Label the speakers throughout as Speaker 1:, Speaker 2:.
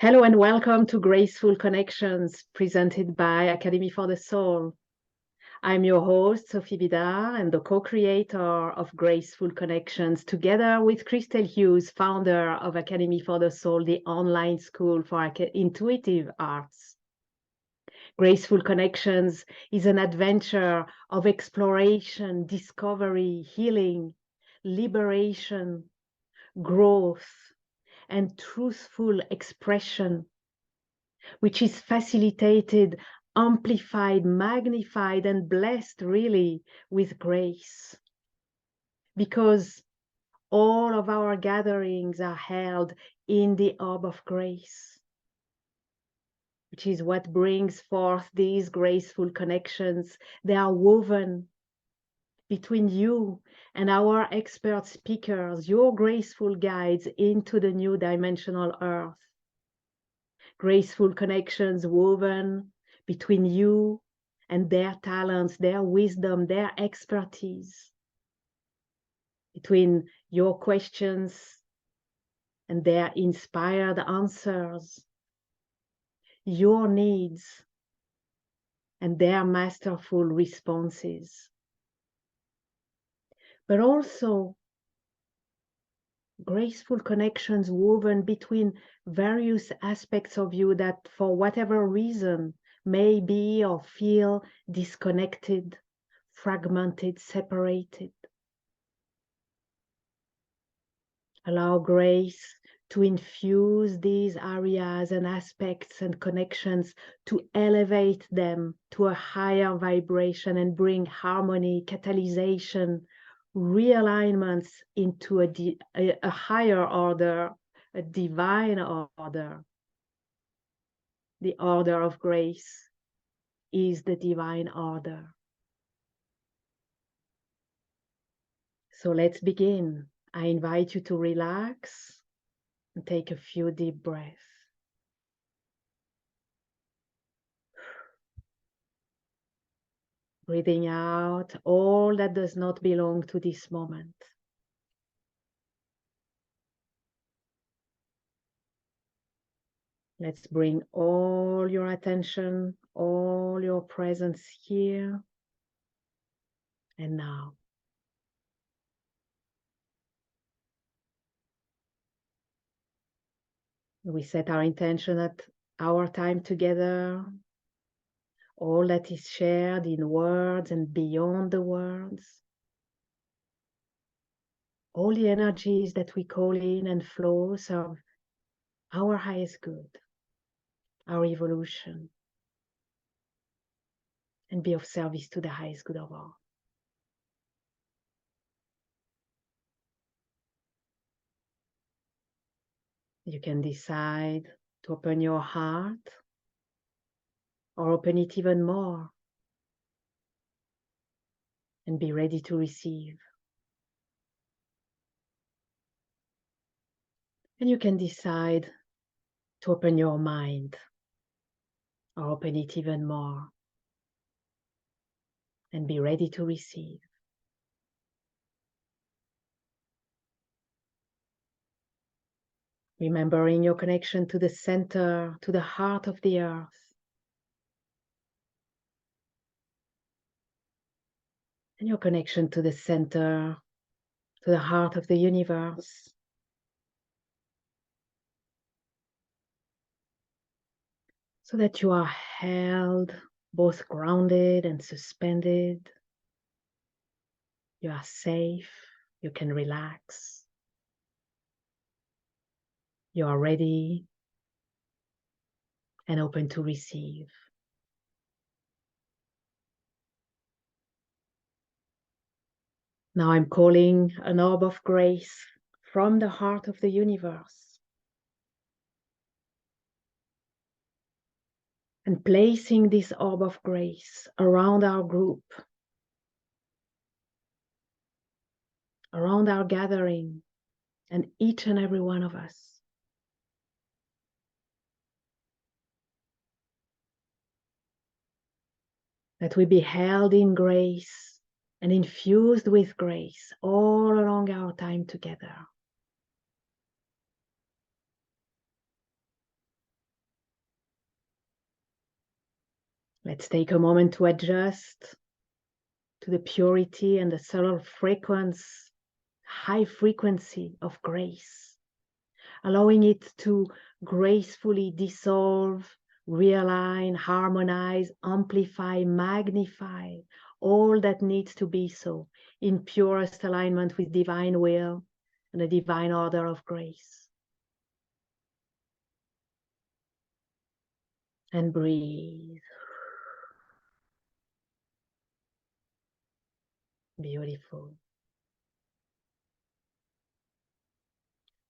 Speaker 1: Hello and welcome to Graceful Connections, presented by Academy for the Soul. I'm your host, Sophie Bidard, and the co-creator of Graceful Connections, together with Christel Hughes, founder of Academy for the Soul, the online school for intuitive arts. Graceful Connections is an adventure of exploration, discovery, healing, liberation, growth, and truthful expression, which is facilitated, amplified, magnified, and blessed really with grace. Because all of our gatherings are held in the orb of grace, which is what brings forth these graceful connections. They are woven between you and our expert speakers, your graceful guides into the new dimensional earth. Graceful connections woven between you and their talents, their wisdom, their expertise, between your questions and their inspired answers, your needs and their masterful responses. But also graceful connections woven between various aspects of you that, for whatever reason, may be or feel disconnected, fragmented, separated. Allow grace to infuse these areas and aspects and connections, to elevate them to a higher vibration and bring harmony, catalysis, realignments into a higher order, a divine order. The order of grace is the divine order. So let's begin. I invite you to relax and take a few deep breaths. Breathing out all that does not belong to this moment. Let's bring all your attention, all your presence here and now. We set our intention at our time together. All that is shared in words and beyond the words. All the energies that we call in and flow serve our highest good, our evolution, and be of service to the highest good of all. You can decide to open your heart or open it even more and be ready to receive. And you can decide to open your mind or open it even more and be ready to receive. Remembering your connection to the center, to the heart of the earth. And your connection to the center, to the heart of the universe. So that you are held, both grounded and suspended. You are safe, you can relax. You are ready and open to receive. Now I'm calling an orb of grace from the heart of the universe and placing this orb of grace around our group, around our gathering, and each and every one of us. That we be held in grace and infused with grace all along our time together. Let's take a moment to adjust to the purity and the subtle frequency, high frequency of grace, allowing it to gracefully dissolve, realign, harmonize, amplify, magnify all that needs to be so in purest alignment with divine will and the divine order of grace. And breathe. Beautiful.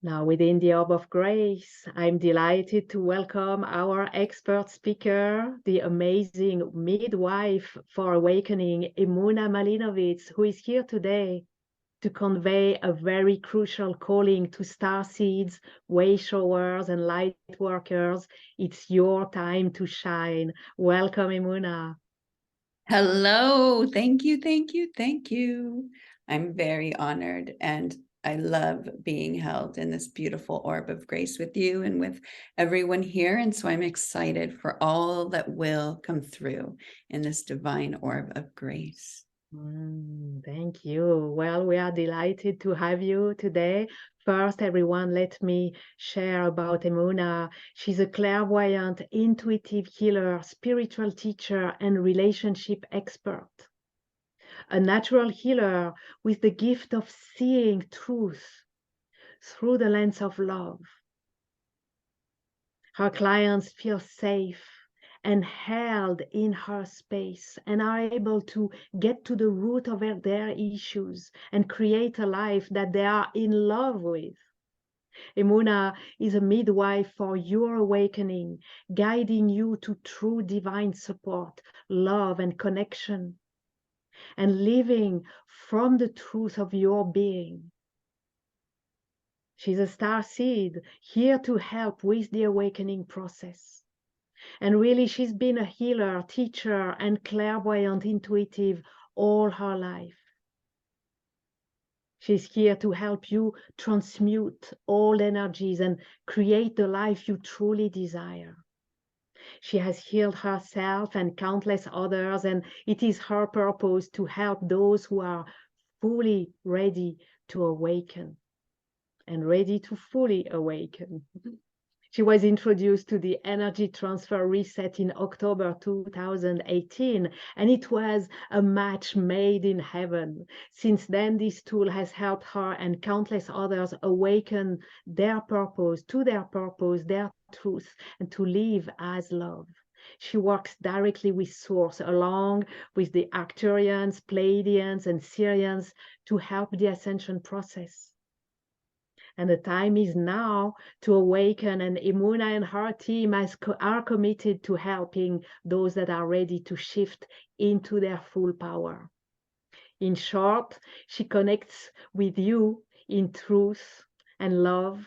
Speaker 1: Now, within the Orb of Grace, I'm delighted to welcome our expert speaker, the amazing midwife for awakening, Emunah Malinovitz, who is here today to convey a very crucial calling to StarSeeds, Wayshowers, and Lightworkers. It's your time to shine. Welcome, Emunah.
Speaker 2: Hello, thank you, thank you, thank you. I'm very honored, and I love being held in this beautiful orb of grace with you and with everyone here. And so I'm excited for all that will come through in this divine orb of grace.
Speaker 1: Thank you. Well, we are delighted to have you today. First, everyone, let me share about Emunah. She's a clairvoyant, intuitive healer, spiritual teacher, and relationship expert. A natural healer with the gift of seeing truth through the lens of love. Her clients feel safe and held in her space and are able to get to the root of their issues and create a life that they are in love with. Emunah is a midwife for your awakening, guiding you to true divine support, love, and connection, and living from the truth of your being. She's a star seed here to help with the awakening process. And really, she's been a healer, teacher, and clairvoyant intuitive all her life. She's here to help you transmute all energies and create the life you truly desire. She has healed herself and countless others, and it is her purpose to help those who are fully ready to awaken and ready to fully awaken. She was introduced to the energy transfer reset in October 2018, and it was a match made in heaven. Since then, this tool has helped her and countless others awaken their purpose, their truth, and to live as love. She works directly with Source, along with the Arcturians, Pleiadians, and Sirians to help the ascension process. And the time is now to awaken, and Emunah and her team are committed to helping those that are ready to shift into their full power. In short, she connects with you in truth and love.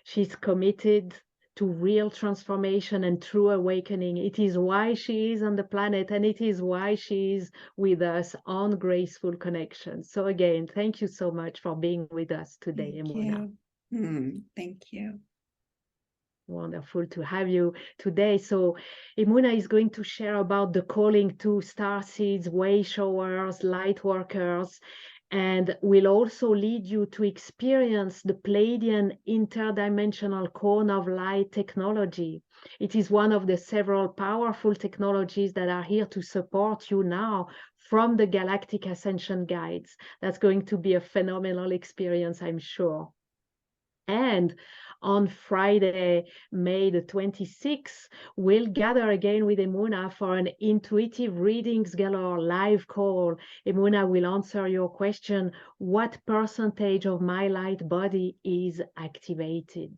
Speaker 1: She's committed to real transformation and true awakening. It is why she is on the planet, and it is why she is with us on Graceful Connection. So again, thank you so much for being with us today, Emunah.
Speaker 2: Thank you.
Speaker 1: Wonderful to have you today. So Emunah is going to share about the calling to StarSeeds, Wayshowers, Lightworkers, and will also lead you to experience the Pleiadian interdimensional cone of light technology. It is one of the several powerful technologies that are here to support you now from the Galactic Ascension Guides. That's going to be a phenomenal experience, I'm sure. And on Friday, May the 26th, we'll gather again with Emunah for an intuitive readings galore live call. Emunah will answer your question, what percentage of my light body is activated?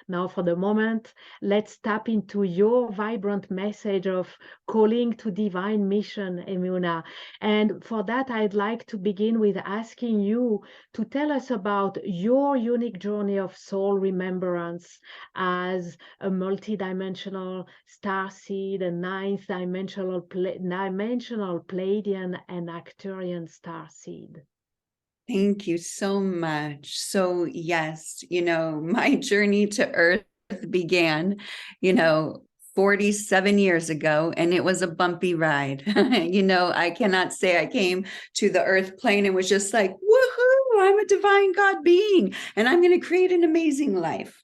Speaker 1: Now, for the moment, let's tap into your vibrant message of calling to divine mission, Emunah. And for that, I'd like to begin with asking you to tell us about your unique journey of soul remembrance as a multidimensional starseed, a ninth dimensional Pleiadian and Arcturian starseed.
Speaker 2: Thank you so much. So yes, my journey to Earth began, 47 years ago, and it was a bumpy ride. I cannot say I came to the earth plane and was just like, woohoo, I'm a divine God being, and I'm going to create an amazing life.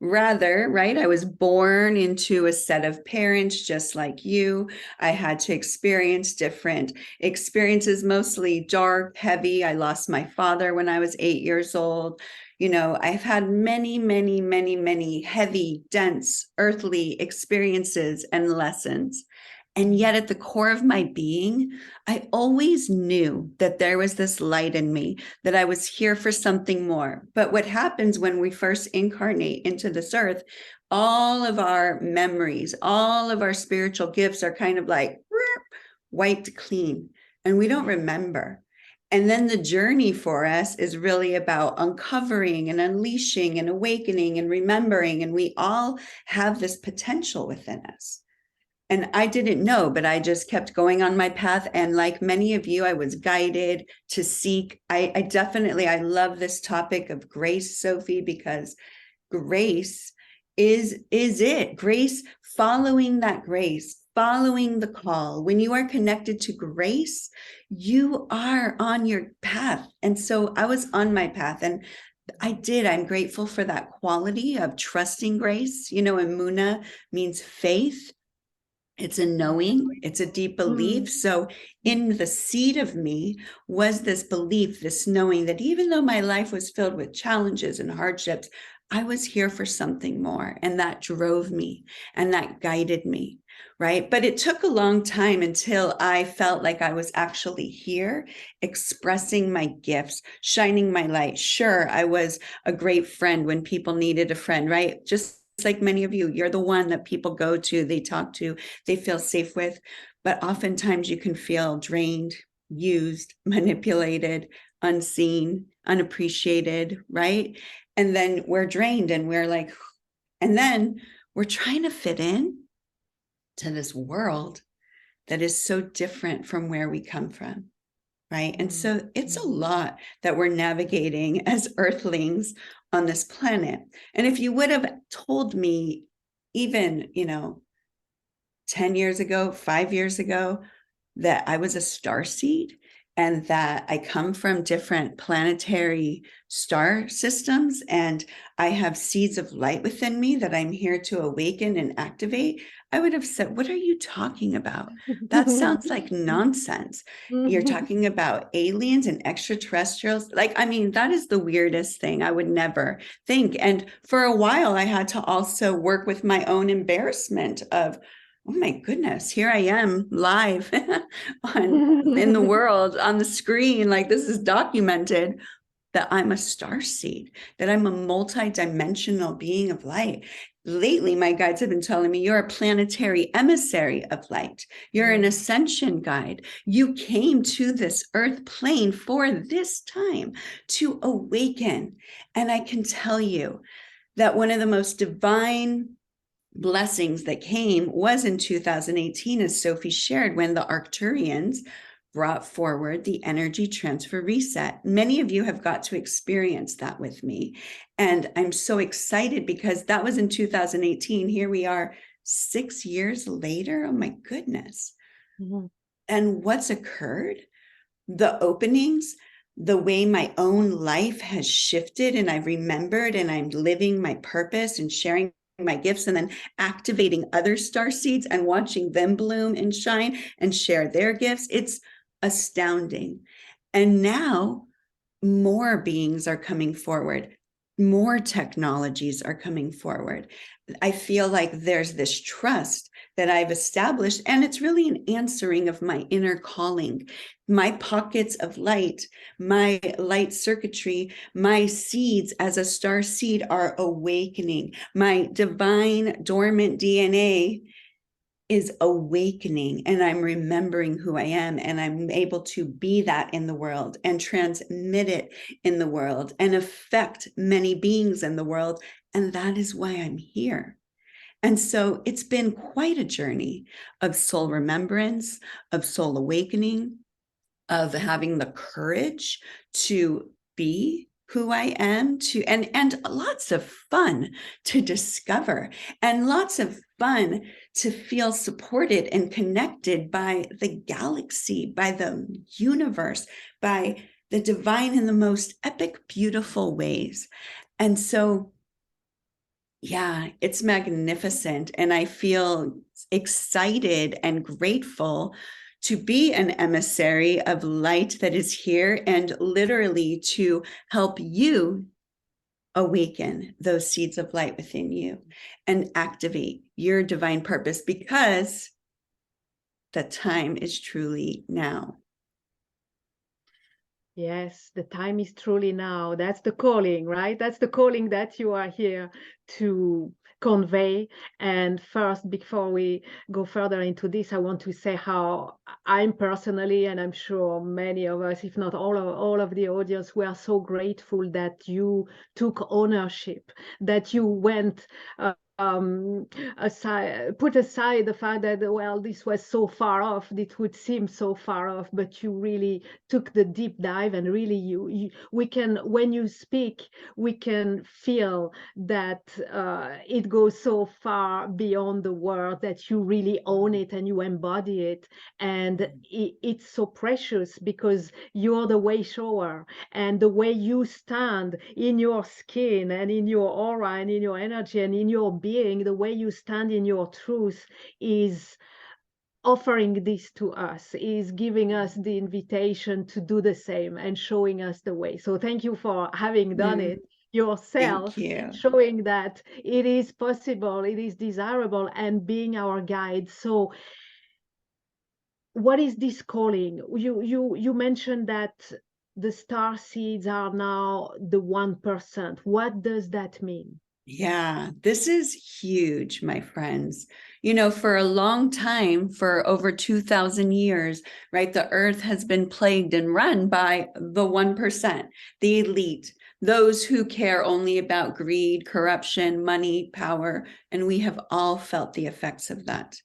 Speaker 2: Rather, right, I was born into a set of parents just like you. I had to experience different experiences, mostly dark, heavy. I lost my father when I was 8 years old. I've had many, many, many, many heavy, dense, earthly experiences and lessons. And yet at the core of my being, I always knew that there was this light in me, that I was here for something more. But what happens when we first incarnate into this earth, all of our memories, all of our spiritual gifts are kind of like wiped clean, and we don't remember. And then the journey for us is really about uncovering and unleashing and awakening and remembering. And we all have this potential within us. And I didn't know, but I just kept going on my path. And like many of you, I was guided to seek. I love this topic of grace, Sophie, because grace is it. Grace, following that grace, following the call. When you are connected to grace, you are on your path. And so I was on my path, and I'm grateful for that quality of trusting grace. Emunah means faith. It's a knowing, it's a deep belief. So in the seed of me was this belief, this knowing that even though my life was filled with challenges and hardships, I was here for something more. And that drove me and that guided me, right? But it took a long time until I felt like I was actually here expressing my gifts, shining my light. Sure, I was a great friend when people needed a friend, right? Just like many of you, you're the one that people go to, they talk to, they feel safe with. But oftentimes you can feel drained, used, manipulated, unseen, unappreciated, right? And then we're drained and we're like, and then we're trying to fit in to this world that is so different from where we come from, right? And so it's a lot that we're navigating as earthlings on this planet. And if you would have told me even, 10 years ago, 5 years ago, that I was a starseed and that I come from different planetary star systems and I have seeds of light within me that I'm here to awaken and activate, I would have said, what are you talking about? That sounds like nonsense. You're talking about aliens and extraterrestrials. That is the weirdest thing. I would never think. And for a while, I had to also work with my own embarrassment of, oh my goodness, here I am live in the world on the screen. Like this is documented that I'm a starseed, that I'm a multi-dimensional being of light. Lately, my guides have been telling me you're a planetary emissary of light. You're an ascension guide. You came to this earth plane for this time to awaken. And I can tell you that one of the most divine blessings that came was in 2018, as Sophie shared, when the Arcturians brought forward the energy transfer reset. Many of you have got to experience that with me. And I'm so excited because that was in 2018. Here we are 6 years later. Oh my goodness. And what's occurred? The openings, the way my own life has shifted and I've remembered and I'm living my purpose and sharing my gifts and then activating other star seeds and watching them bloom and shine and share their gifts. It's astounding. And now more beings are coming forward. More technologies are coming forward. I feel like there's this trust that I've established, and it's really an answering of my inner calling. My pockets of light, my light circuitry, my seeds as a star seed are awakening. My divine dormant DNA is awakening, and I'm remembering who I am, and I'm able to be that in the world and transmit it in the world and affect many beings in the world. And that is why I'm here. And so it's been quite a journey of soul remembrance, of soul awakening, of having the courage to be who I am and lots of fun to discover, and lots of fun to feel supported and connected by the galaxy, by the universe, by the divine in the most epic, beautiful ways. And so, yeah, it's magnificent. And I feel excited and grateful to be an emissary of light that is here, and literally to help you awaken those seeds of light within you and activate your divine purpose, because the time is truly now.
Speaker 1: Yes, the time is truly now. That's the calling, right? That's the calling that you are here to convey. And first, before we go further into this, I want to say how I'm personally, and I'm sure many of us, if not all of the audience, we are so grateful that you took ownership, that you went put aside the fact that, well, this was so far off, it would seem so far off, but you really took the deep dive, and really we can, when you speak, we can feel that it goes so far beyond the word, that you really own it and you embody it. And it's so precious, because you're the Wayshower, and the way you stand in your skin and in your aura and in your energy and in your being, the way you stand in your truth, is offering this to us, is giving us the invitation to do the same and showing us the way. So thank you for having done it yourself, showing that it is possible, it is desirable, and being our guide. So what is this calling? You mentioned that the StarSeeds are now the 1%. What does that mean?
Speaker 2: Yeah, this is huge, my friends. You know, for a long time, for over 2,000 years, right, the earth has been plagued and run by the 1%, the elite, those who care only about greed, corruption, money, power, and we have all felt the effects of that.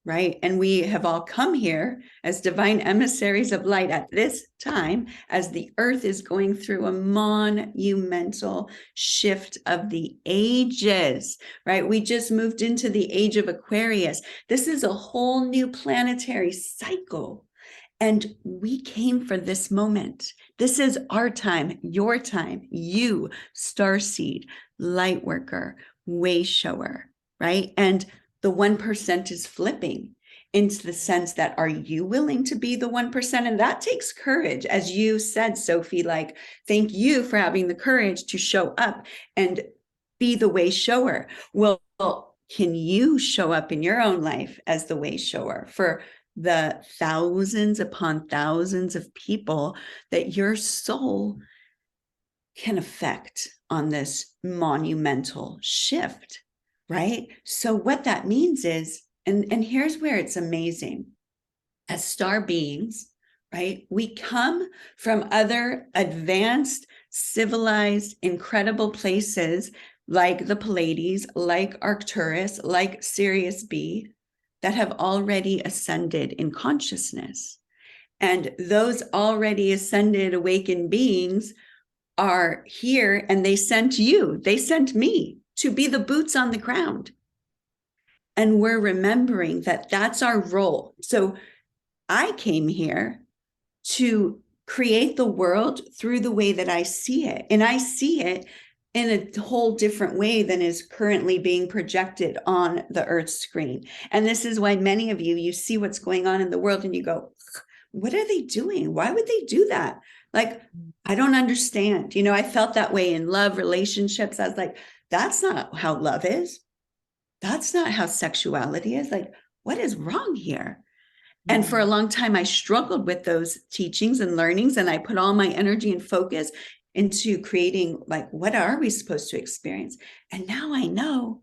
Speaker 2: Right? And we have all come here as divine emissaries of light at this time, as the earth is going through a monumental shift of the ages, right? We just moved into the age of Aquarius. This is a whole new planetary cycle. And we came for this moment. This is our time, your time, you, Starseed, Lightworker, Wayshower, right? And the 1% is flipping into the sense that, are you willing to be the 1%? And that takes courage. As you said, Sophie, like, thank you for having the courage to show up and be the Wayshower. Well, can you show up in your own life as the Wayshower for the thousands upon thousands of people that your soul can affect on this monumental shift? Right? So what that means is, and here's where it's amazing, as star beings, right? We come from other advanced, civilized, incredible places like the Pleiades, like Arcturus, like Sirius B, that have already ascended in consciousness. And those already ascended, awakened beings are here, and they sent you, they sent me to be the boots on the ground. And we're remembering that that's our role. So I came here to create the world through the way that I see it. And I see it in a whole different way than is currently being projected on the Earth screen. And this is why many of you see what's going on in the world and you go, what are they doing? Why would they do that? Like, I don't understand. You know, I felt that way in love, relationships. I was like, that's not how love is. That's not how sexuality is. Like, what is wrong here? And for a long time, I struggled with those teachings and learnings, and I put all my energy and focus into creating, like, what are we supposed to experience? And now I know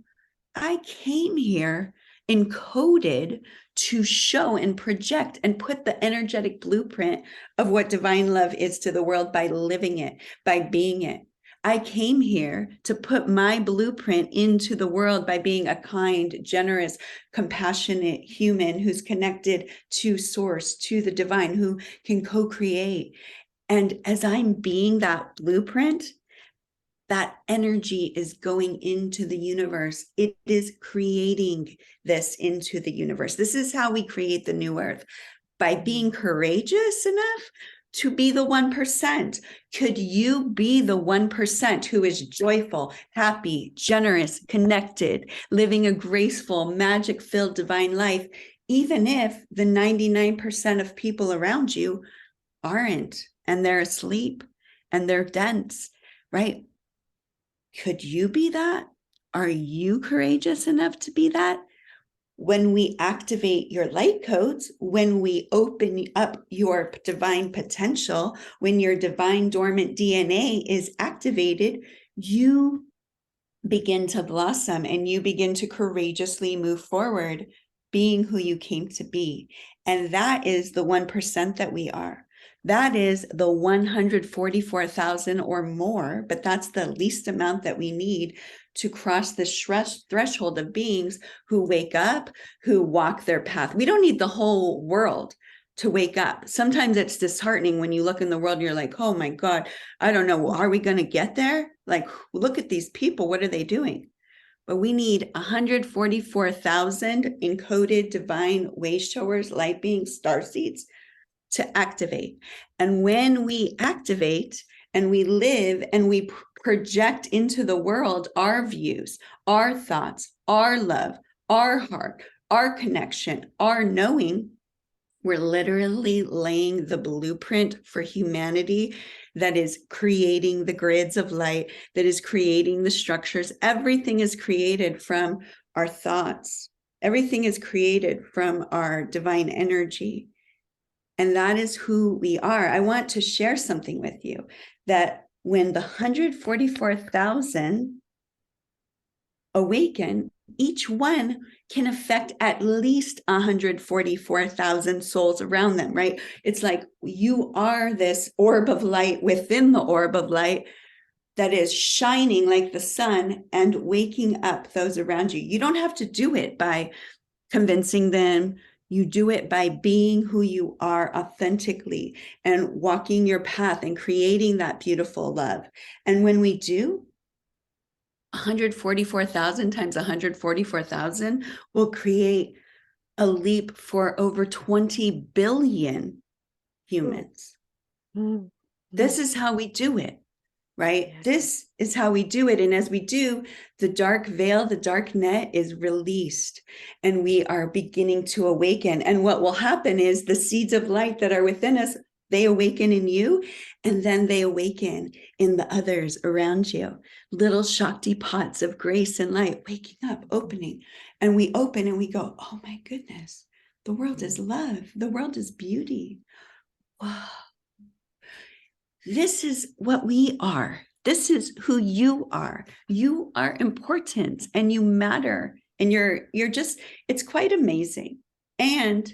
Speaker 2: I came here encoded to show and project and put the energetic blueprint of what divine love is to the world by living it, by being it. I came here to put my blueprint into the world by being a kind, generous, compassionate human who's connected to source, to the divine, who can co-create. And as I'm being that blueprint, that energy is going into the universe. It is creating this into the universe. This is how we create the new earth, by being courageous enough to be the 1%. Could you be the 1% who is joyful, happy, generous, connected, living a graceful, magic-filled divine life, even if the 99% of people around you aren't, and they're asleep and they're dense, right? Could you be that? Are you courageous enough to be that? When we activate your light codes, when we open up your divine potential, when your divine dormant DNA is activated, you begin to blossom and you begin to courageously move forward, being who you came to be. And that is the 1% that we are. That is the 144,000 or more, but that's the least amount that we need to cross this threshold of beings who wake up, who walk their path. We don't need the whole world to wake up. Sometimes it's disheartening when you look in the world and you're like, oh my God, I don't know, are we going to get there? Like, look at these people, what are they doing? But we need 144,000 encoded divine wayshowers, light beings, starseeds to activate. And when we activate and we live and we project into the world our views, our thoughts, our love, our heart, our connection, our knowing, we're literally laying the blueprint for humanity that is creating the grids of light, that is creating the structures. Everything is created from our thoughts. Everything is created from our divine energy. And that is who we are. I want to share something with you, that when the 144,000 awaken, each one can affect at least 144,000 souls around them, right? It's like you are this orb of light within the orb of light that is shining like the sun and waking up those around you. You don't have to do it by convincing them. You do it by being who you are authentically and walking your path and creating that beautiful love. And when we do, 144,000 times 144,000 will create a leap for over 20 billion humans.
Speaker 1: Mm.
Speaker 2: This is how we do it, right? This is how we do it. And as we do, the dark veil, the dark net is released and we are beginning to awaken. And what will happen is the seeds of light that are within us, they awaken in you, and then they awaken in the others around you. Little Shakti pots of grace and light waking up, opening. And we open and we go, oh my goodness, the world is love. The world is beauty. Wow. This is what we are. This is who you are. You are important and you matter. And you're just, it's quite amazing. And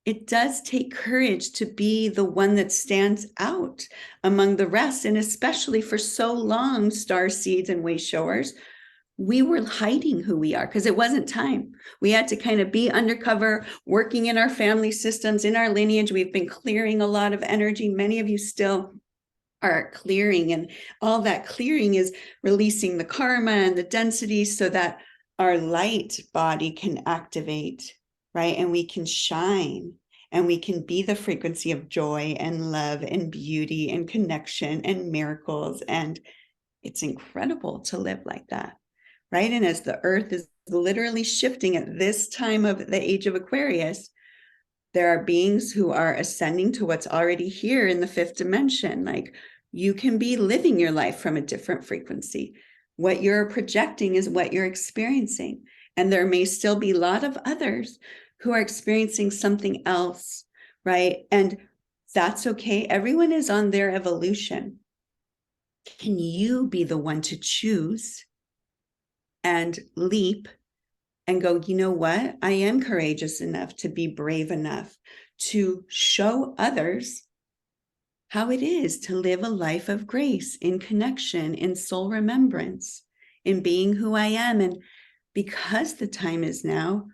Speaker 2: it does take courage to be the one that stands out among the rest. And especially for so long, StarSeeds and Wayshowers, we were hiding who we are because it wasn't time. We had to kind of be undercover, working in our family systems, in our lineage. We've been clearing a lot of energy. Many of you still are clearing, and all that clearing is releasing the karma and the density so that our light body can activate, right? And we can shine and we can be the frequency of joy and love and beauty and connection and miracles. And it's incredible to live like that, right? And as the earth is literally shifting at this time of the age of Aquarius, there are beings who are ascending to what's already here in the fifth dimension. Like, you can be living your life from a different frequency. What you're projecting is what you're experiencing. And there may still be a lot of others who are experiencing something else, right? And that's okay. Everyone is on their evolution. Can you be the one to choose and leap and go, you know what? I am courageous enough to be brave enough to show others how it is to live a life of grace, in connection, in soul remembrance, in being who I am. And because the time is now,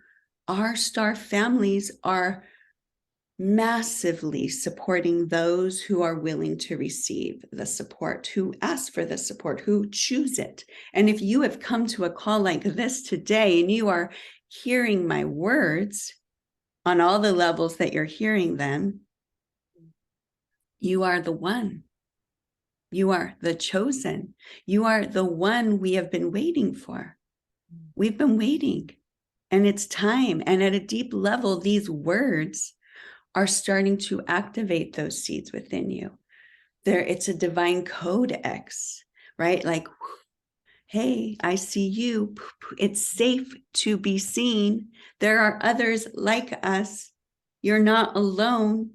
Speaker 2: our star families are massively supporting those who are willing to receive the support, who ask for the support, who choose it. And if you have come to a call like this today and you are hearing my words on all the levels that you're hearing them, you are the one. You are the chosen. You are the one we have been waiting for. We've been waiting, and it's time. And at a deep level, these words are starting to activate those seeds within you. It's a divine codex, right? Like, hey, I see you. It's safe to be seen. There are others like us. You're not alone,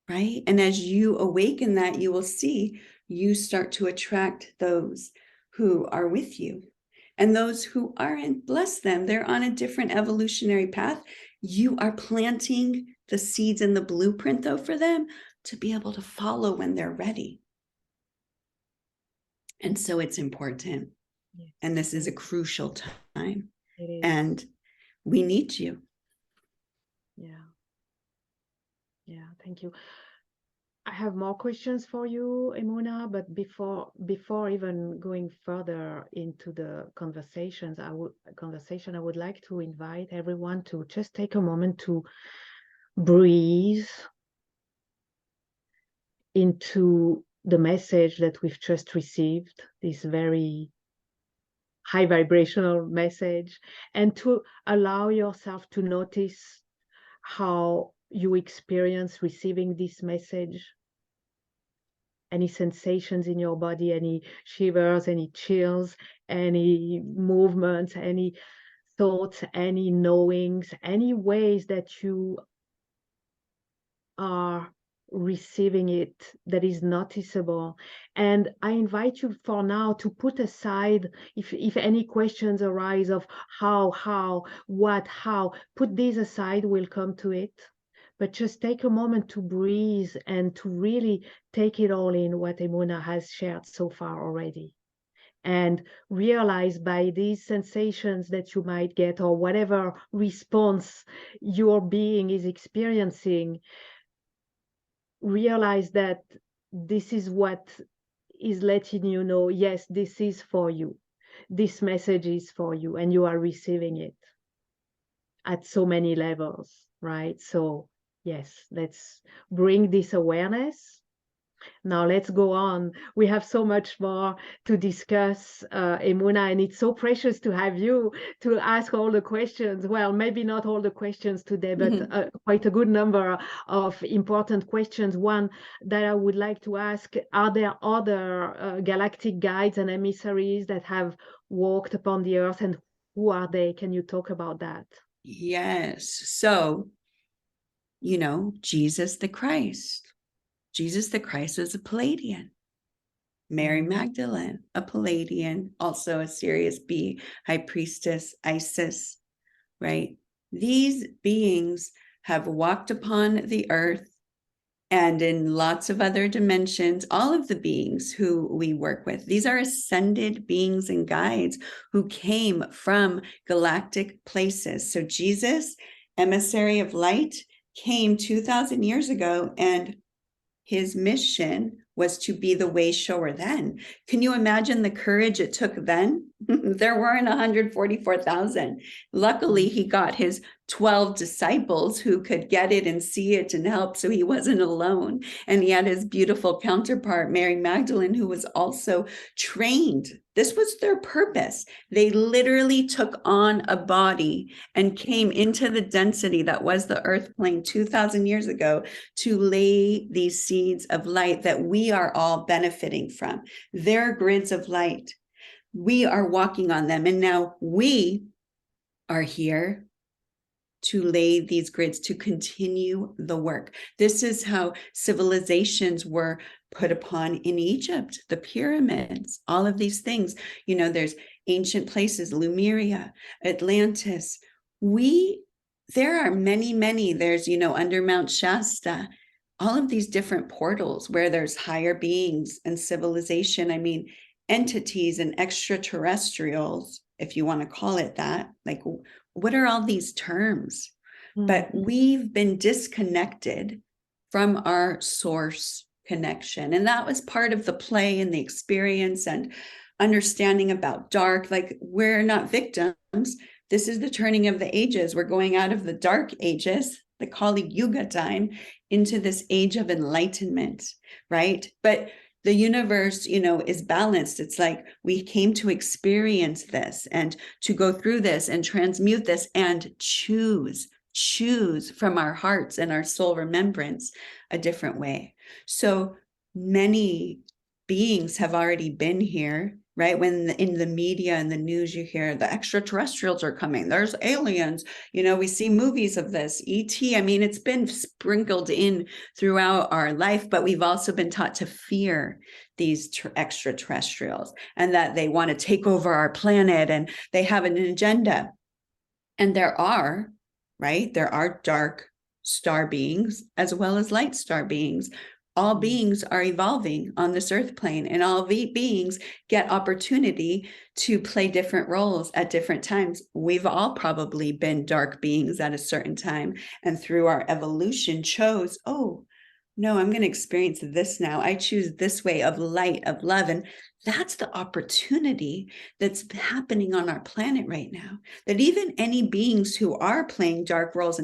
Speaker 2: right? And as you awaken that, you will see you start to attract those who are with you. And those who aren't, bless them. They're on a different evolutionary path. You are planting the seeds and the blueprint, though, for them to be able to follow when they're ready. And so it's important. Yes. And this is a crucial time. It is. And we need you.
Speaker 1: Yeah. Yeah, thank you. I have more questions for you, Emunah, but before even going further into the conversation, I would like to invite everyone to just take a moment to breathe into the message that we've just received, this very high vibrational message, and to allow yourself to notice how you experience receiving this message. Any sensations in your body, any shivers, any chills, any movements, any thoughts, any knowings, any ways that you are receiving it that is noticeable. And I invite you for now to put aside, if any questions arise of how, what, how, put these aside, we'll come to it. But just take a moment to breathe and to really take it all in, what Emunah has shared so far already. And realize by these sensations that you might get, or whatever response your being is experiencing, realize that this is what is letting you know, yes, this is for you. This message is for you, and you are receiving it at so many levels, right? So yes, let's bring this awareness. Now let's go on. We have so much more to discuss, Emunah, and it's so precious to have you to ask all the questions. Well, maybe not all the questions today, but quite a good number of important questions. One that I would like to ask, are there other galactic guides and emissaries that have walked upon the earth, and who are they? Can you talk about that?
Speaker 2: Yes. So, Jesus the Christ. Jesus the Christ was a Palladian. Mary Magdalene, a Palladian, also a Sirius B, High Priestess, Isis, right? These beings have walked upon the earth, and in lots of other dimensions, all of the beings who we work with, these are ascended beings and guides who came from galactic places. So Jesus, emissary of light, came 2,000 years ago, and his mission was to be the Wayshower then. Can you imagine the courage it took then? There weren't 144,000. Luckily, he got his 12 disciples who could get it and see it and help, so he wasn't alone. And he had his beautiful counterpart, Mary Magdalene, who was also trained. This was their purpose. They literally took on a body and came into the density that was the earth plane 2,000 years ago to lay these seeds of light that we are all benefiting from. Their grids of light. We are walking on them. And now we are here to lay these grids, to continue the work. This is how civilizations were put upon in Egypt, the pyramids, all of these things. There's ancient places, Lemuria, Atlantis. There are many, there's, under Mount Shasta, all of these different portals where there's higher beings and civilization. Entities and extraterrestrials, if you want to call it that. Like, what are all these terms, but we've been disconnected from our source connection. And that was part of the play and the experience and understanding about dark. Like, we're not victims. This is the turning of the ages. We're going out of the dark ages, the Kali Yuga time, into this age of enlightenment, right? But the universe, is balanced. It's like we came to experience this and to go through this and transmute this and choose from our hearts and our soul remembrance a different way. So many beings have already been here, right? When in the media and the news, you hear the extraterrestrials are coming, there's aliens, we see movies of this, ET. I mean, it's been sprinkled in throughout our life, but we've also been taught to fear these extraterrestrials and that they want to take over our planet and they have an agenda. And there are dark star beings as well as light star beings. All beings are evolving on this earth plane, and all beings get opportunity to play different roles at different times. We've all probably been dark beings at a certain time, and through our evolution chose, oh, no, I'm going to experience this now. I choose this way of light, of love. And that's the opportunity that's happening on our planet right now. That even any beings who are playing dark roles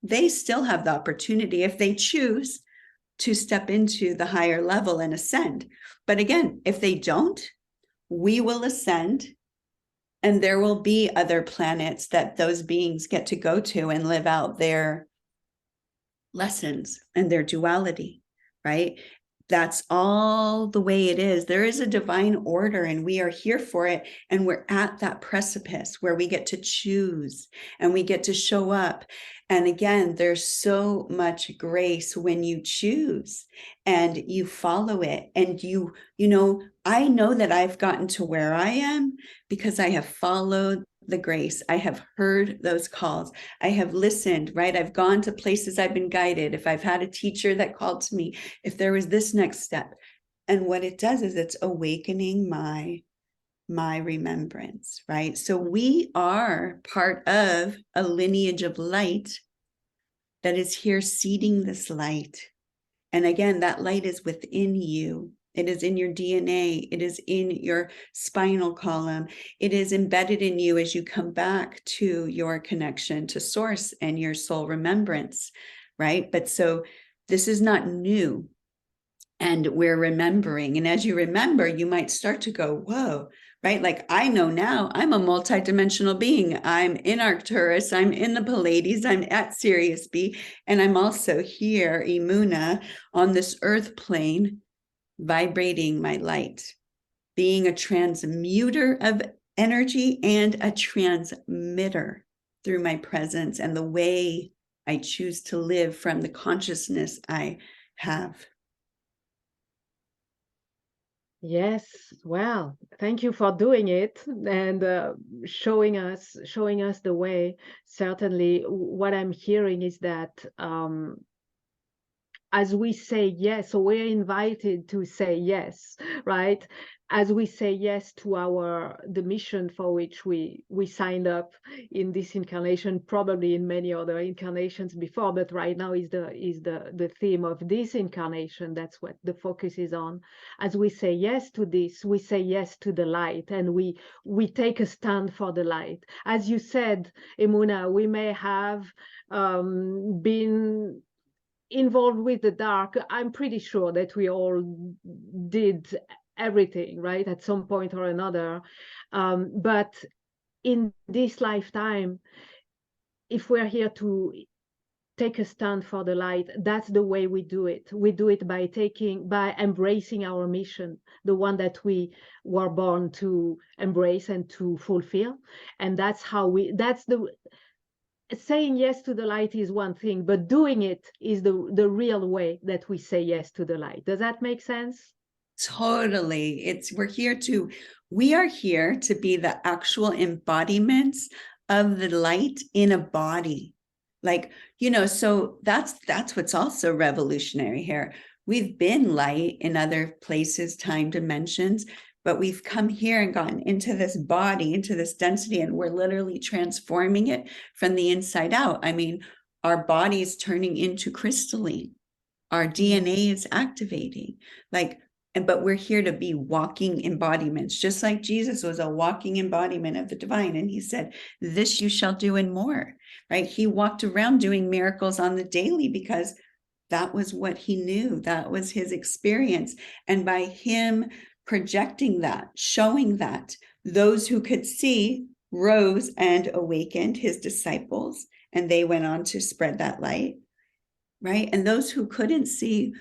Speaker 2: they still have the opportunity, if they choose, to step into the higher level and ascend. But again, if they don't, we will ascend, and there will be other planets that those beings get to go to and live out their lessons and their duality, right? That's all the way it is. There is a divine order, and we are here for it. And we're at that precipice where we get to choose and we get to show up. And again, there's so much grace when you choose and you follow it. And I know that I've gotten to where I am because I have followed the grace. I have heard those calls. I have listened, right? I've gone to places I've been guided. If I've had a teacher that called to me, if there was this next step. And what it does is it's awakening my remembrance, right? So we are part of a lineage of light that is here seeding this light. And again, that light is within you. It is in your DNA. It is in your spinal column. It is embedded in you as you come back to your connection to source and your soul remembrance, right? But so this is not new. And we're remembering. And as you remember, you might start to go, whoa, right? Like, I know now I'm a multidimensional being. I'm in Arcturus. I'm in the Pleiades. I'm at Sirius B. And I'm also here, Emunah, on this earth plane, vibrating my light, being a transmuter of energy and a transmitter through my presence and the way I choose to live from the consciousness I have.
Speaker 1: Yes, well, thank you for doing it and showing us the way. Certainly, what I'm hearing is that as we say yes, so we're invited to say yes, right? As we say yes to the mission for which we signed up in this incarnation, probably in many other incarnations before, but right now is the theme of this incarnation. That's what the focus is on. As we say yes to this, we say yes to the light, and we take a stand for the light. As you said, Emunah, we may have been involved with the dark. I'm pretty sure that we all did everything, right, at some point or another. But in this lifetime, if we're here to take a stand for the light, that's the way we do it. We do it by embracing our mission, the one that we were born to embrace and to fulfill. And saying yes to the light is one thing, but doing it is the real way that we say yes to the light. Does that make sense?
Speaker 2: Totally. We are here to be the actual embodiments of the light in a body. Like, so that's what's also revolutionary here. We've been light in other places, time dimensions, but we've come here and gotten into this body, into this density, and we're literally transforming it from the inside out. I mean, our body is turning into crystalline. Our DNA is activating, but we're here to be walking embodiments, just like Jesus was a walking embodiment of the divine. And he said, this you shall do and more, right? He walked around doing miracles on the daily because that was what he knew. That was his experience. And by him projecting that, showing that, those who could see rose and awakened, his disciples, and they went on to spread that light, right? And those who couldn't see,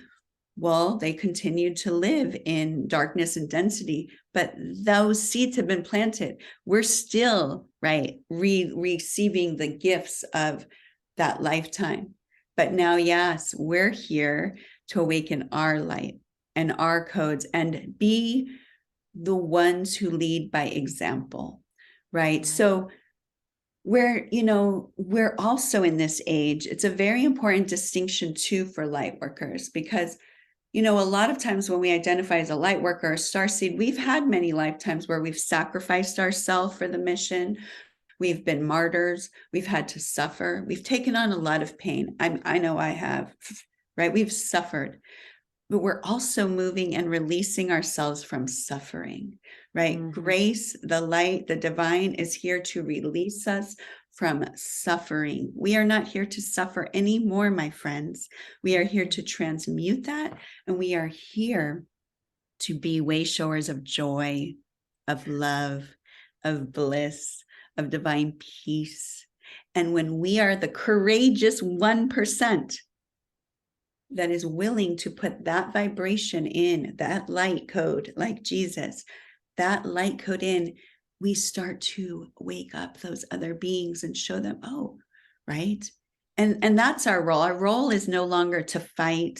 Speaker 2: well, they continued to live in darkness and density, but those seeds have been planted. We're still, right, receiving the gifts of that lifetime. But now, yes, we're here to awaken our light and our codes and be the ones who lead by example, right? So we're also in this age. It's a very important distinction too for light workers, because a lot of times when we identify as a light worker or starseed, we've had many lifetimes where we've sacrificed ourselves for the mission. We've been martyrs. We've had to suffer. We've taken on a lot of pain. I know I have, right? We've suffered, but we're also moving and releasing ourselves from suffering, right? Grace, the light, the divine is here to release us from suffering. We are not here to suffer anymore, my friends. We are here to transmute that, and we are here to be wayshowers of joy, of love, of bliss, of divine peace. And when we are the courageous 1% that is willing to put that vibration in, that light code, like Jesus, that light code in, we start to wake up those other beings and show them, oh, right? And that's our role. Our role is no longer to fight,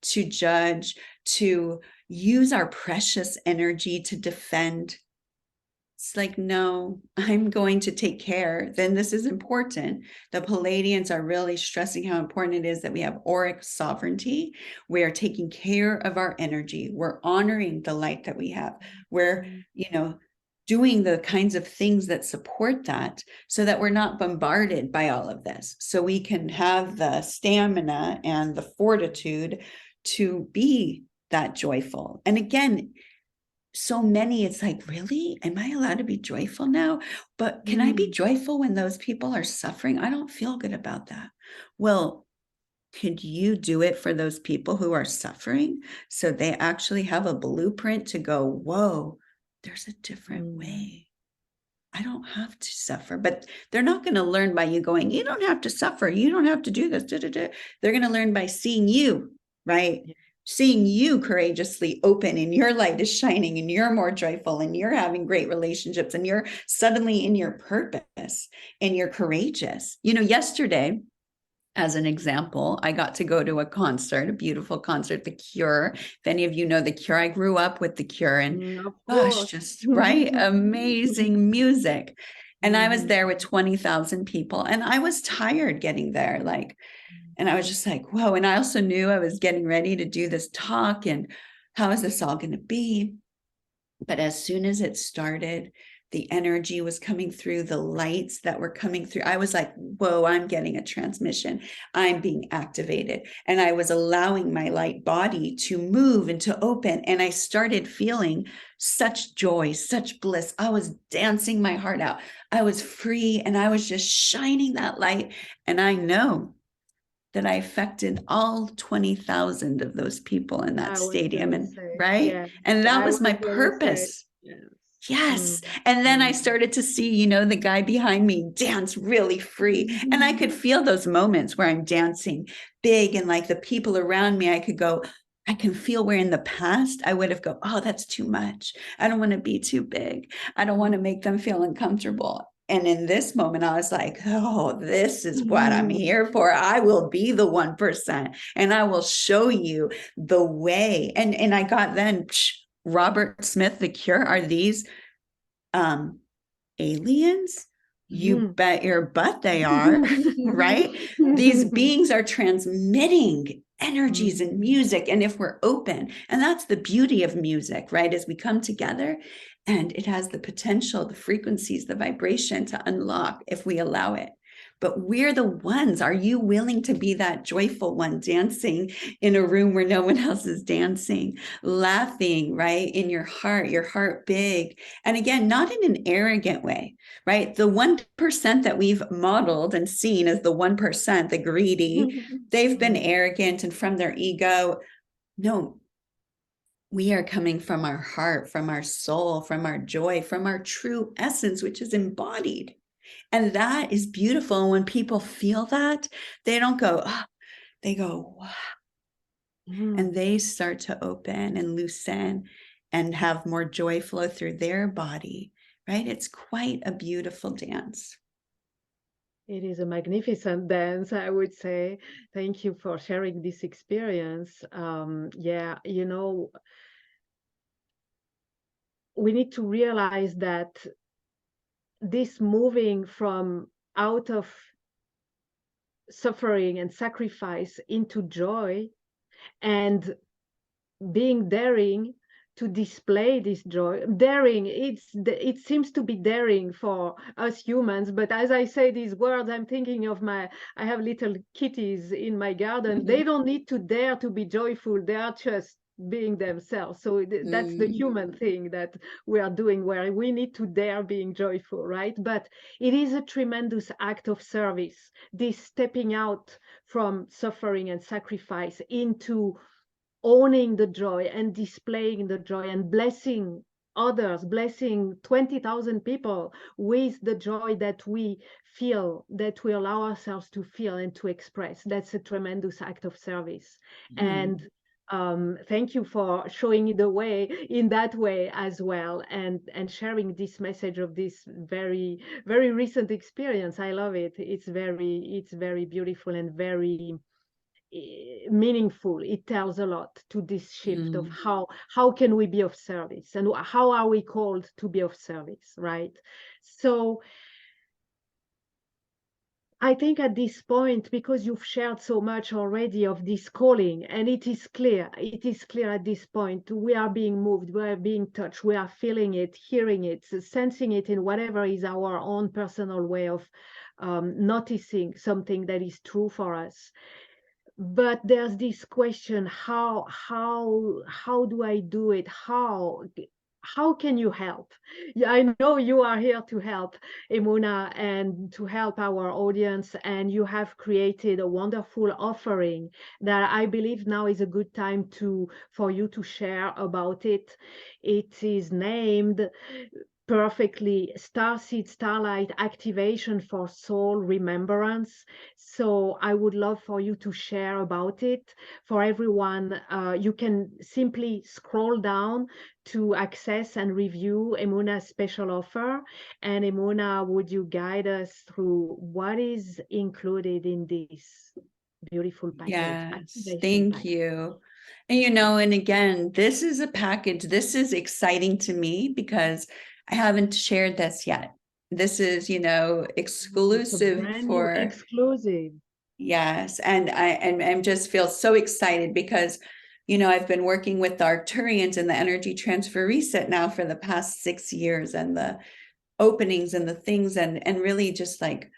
Speaker 2: to judge, to use our precious energy to defend. It's like, no, I'm going to take care. Then this is important. The Palladians are really stressing how important it is that we have auric sovereignty. We are taking care of our energy. We're honoring the light that we have. We're, doing the kinds of things that support that, so that we're not bombarded by all of this. So we can have the stamina and the fortitude to be that joyful. And again, so many, it's like, really? Am I allowed to be joyful now? But can I be joyful when those people are suffering? I don't feel good about that. Well, could you do it for those people who are suffering, so they actually have a blueprint to go, whoa, there's a different way. I don't have to suffer. But they're not going to learn by you going, you don't have to suffer. You don't have to do this. They're going to learn by seeing you, right? Yeah. Seeing you courageously open, and your light is shining, and you're more joyful, and you're having great relationships, and you're suddenly in your purpose, and you're courageous. Yesterday, as an example, I got to go to a concert, a beautiful concert, The Cure. If any of you know The Cure, I grew up with The Cure, and gosh, just right, amazing music. And I was there with 20,000 people, and I was tired getting there, and I was just like, whoa. And I also knew I was getting ready to do this talk, and how is this all going to be? But as soon as it started, the energy was coming through, the lights that were coming through. I was like, whoa, I'm getting a transmission. I'm being activated. And I was allowing my light body to move and to open. And I started feeling such joy, such bliss. I was dancing my heart out. I was free, and I was just shining that light. And I know that I affected all 20,000 of those people in that stadium. And right. Yeah. And that was my purpose. Yes. And then I started to see, the guy behind me dance really free. And I could feel those moments where I'm dancing big, and like the people around me, I could go, I can feel where in the past I would have go, oh, that's too much. I don't want to be too big. I don't want to make them feel uncomfortable. And in this moment, I was like, oh, this is what I'm here for. I will be the 1%, and I will show you the way. And I got then, Robert Smith, The Cure, are these aliens? You bet your butt they are, right? These beings are transmitting energies and music. And if we're open, and that's the beauty of music, right? As we come together, and it has the potential, the frequencies, the vibration to unlock if we allow it. But we're the ones. Are you willing to be that joyful one dancing in a room where no one else is dancing, laughing, right? In your heart big. And again, not in an arrogant way, right? The 1% that we've modeled and seen as the 1%, the greedy, they've been arrogant and from their ego. No, we are coming from our heart, from our soul, from our joy, from our true essence, which is embodied. And that is beautiful. And when people feel that, they don't go, oh, they go, wow. And they start to open and loosen and have more joy flow through their body, right? It's quite a beautiful dance.
Speaker 1: It is a magnificent dance, I would say. Thank you for sharing this experience. Yeah, you know, we need to realize that this moving from out of suffering and sacrifice into joy and being daring to display this joy. Daring, it seems to be daring for us humans, but as I say these words, I'm thinking of I have little kitties in my garden. They don't need to dare to be joyful. They are just being themselves. So that's the human thing that we are doing, where we need to dare being joyful, right? But it is a tremendous act of service, this stepping out from suffering and sacrifice into owning the joy and displaying the joy and blessing others, blessing 20,000 people with the joy that we feel, that we allow ourselves to feel and to express. That's a tremendous act of service. And thank you for showing the way in that way as well, and sharing this message of this very, very recent experience. I love it. It's very beautiful and very meaningful. It tells a lot to this shift of how can we be of service and how are we called to be of service, right? So I think at this point, because you've shared so much already of this calling, and it is clear at this point, we are being moved, we are being touched, we are feeling it, hearing it, sensing it in whatever is our own personal way of noticing something that is true for us. But there's this question: how do I do it? How can you help? Yeah, I know you are here to help, Emunah, and to help our audience, and you have created a wonderful offering that I believe now is a good time for you to share about it. It is named perfectly StarSeed Starlight Activation for Soul Remembrance. So I would love for you to share about it. For everyone, you can simply scroll down to access and review Emunah's special offer. And Emunah, would you guide us through what is included in this beautiful package?
Speaker 2: Yes, thank you. And you know, and again, this is a package. This is exciting to me because I haven't shared this yet. This is, you know, exclusive for
Speaker 1: exclusive.
Speaker 2: Yes, and I just feel so excited because, you know, I've been working with the Arcturians and the energy transfer reset now for the past 6 years, and the openings and the things, and really just like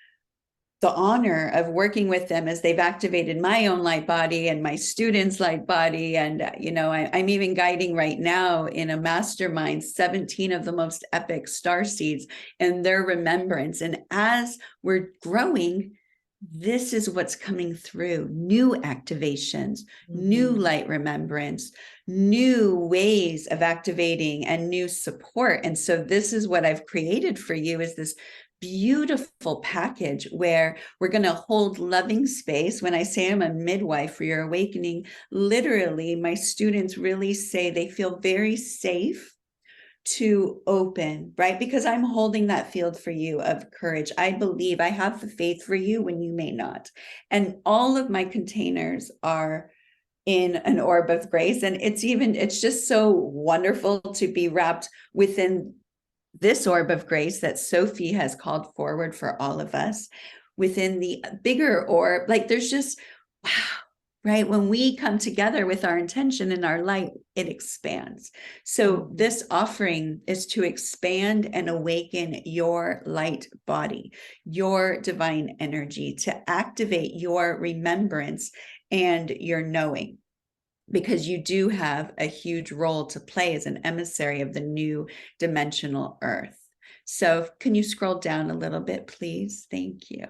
Speaker 2: the honor of working with them as they've activated my own light body and my students' light body. And, you know, I'm even guiding right now in a mastermind 17 of the most epic StarSeeds and their remembrance. And as we're growing, this is what's coming through: new activations, new light remembrance, new ways of activating, and new support. And so this is what I've created for you, is this beautiful package where we're going to hold loving space. When I say I'm a midwife for your awakening, literally my students really say they feel very safe to open, right? Because I'm holding that field for you of courage. I believe, I have the faith for you when you may not. And all of my containers are in an orb of grace. And it's just so wonderful to be wrapped within this orb of grace that Sophie has called forward for all of us, within the bigger orb. Like there's just, wow, right? When we come together with our intention and our light, it expands. So this offering is to expand and awaken your light body, your divine energy, to activate your remembrance and your knowing, because you do have a huge role to play as an emissary of the new dimensional earth. So can you scroll down a little bit, please? Thank you.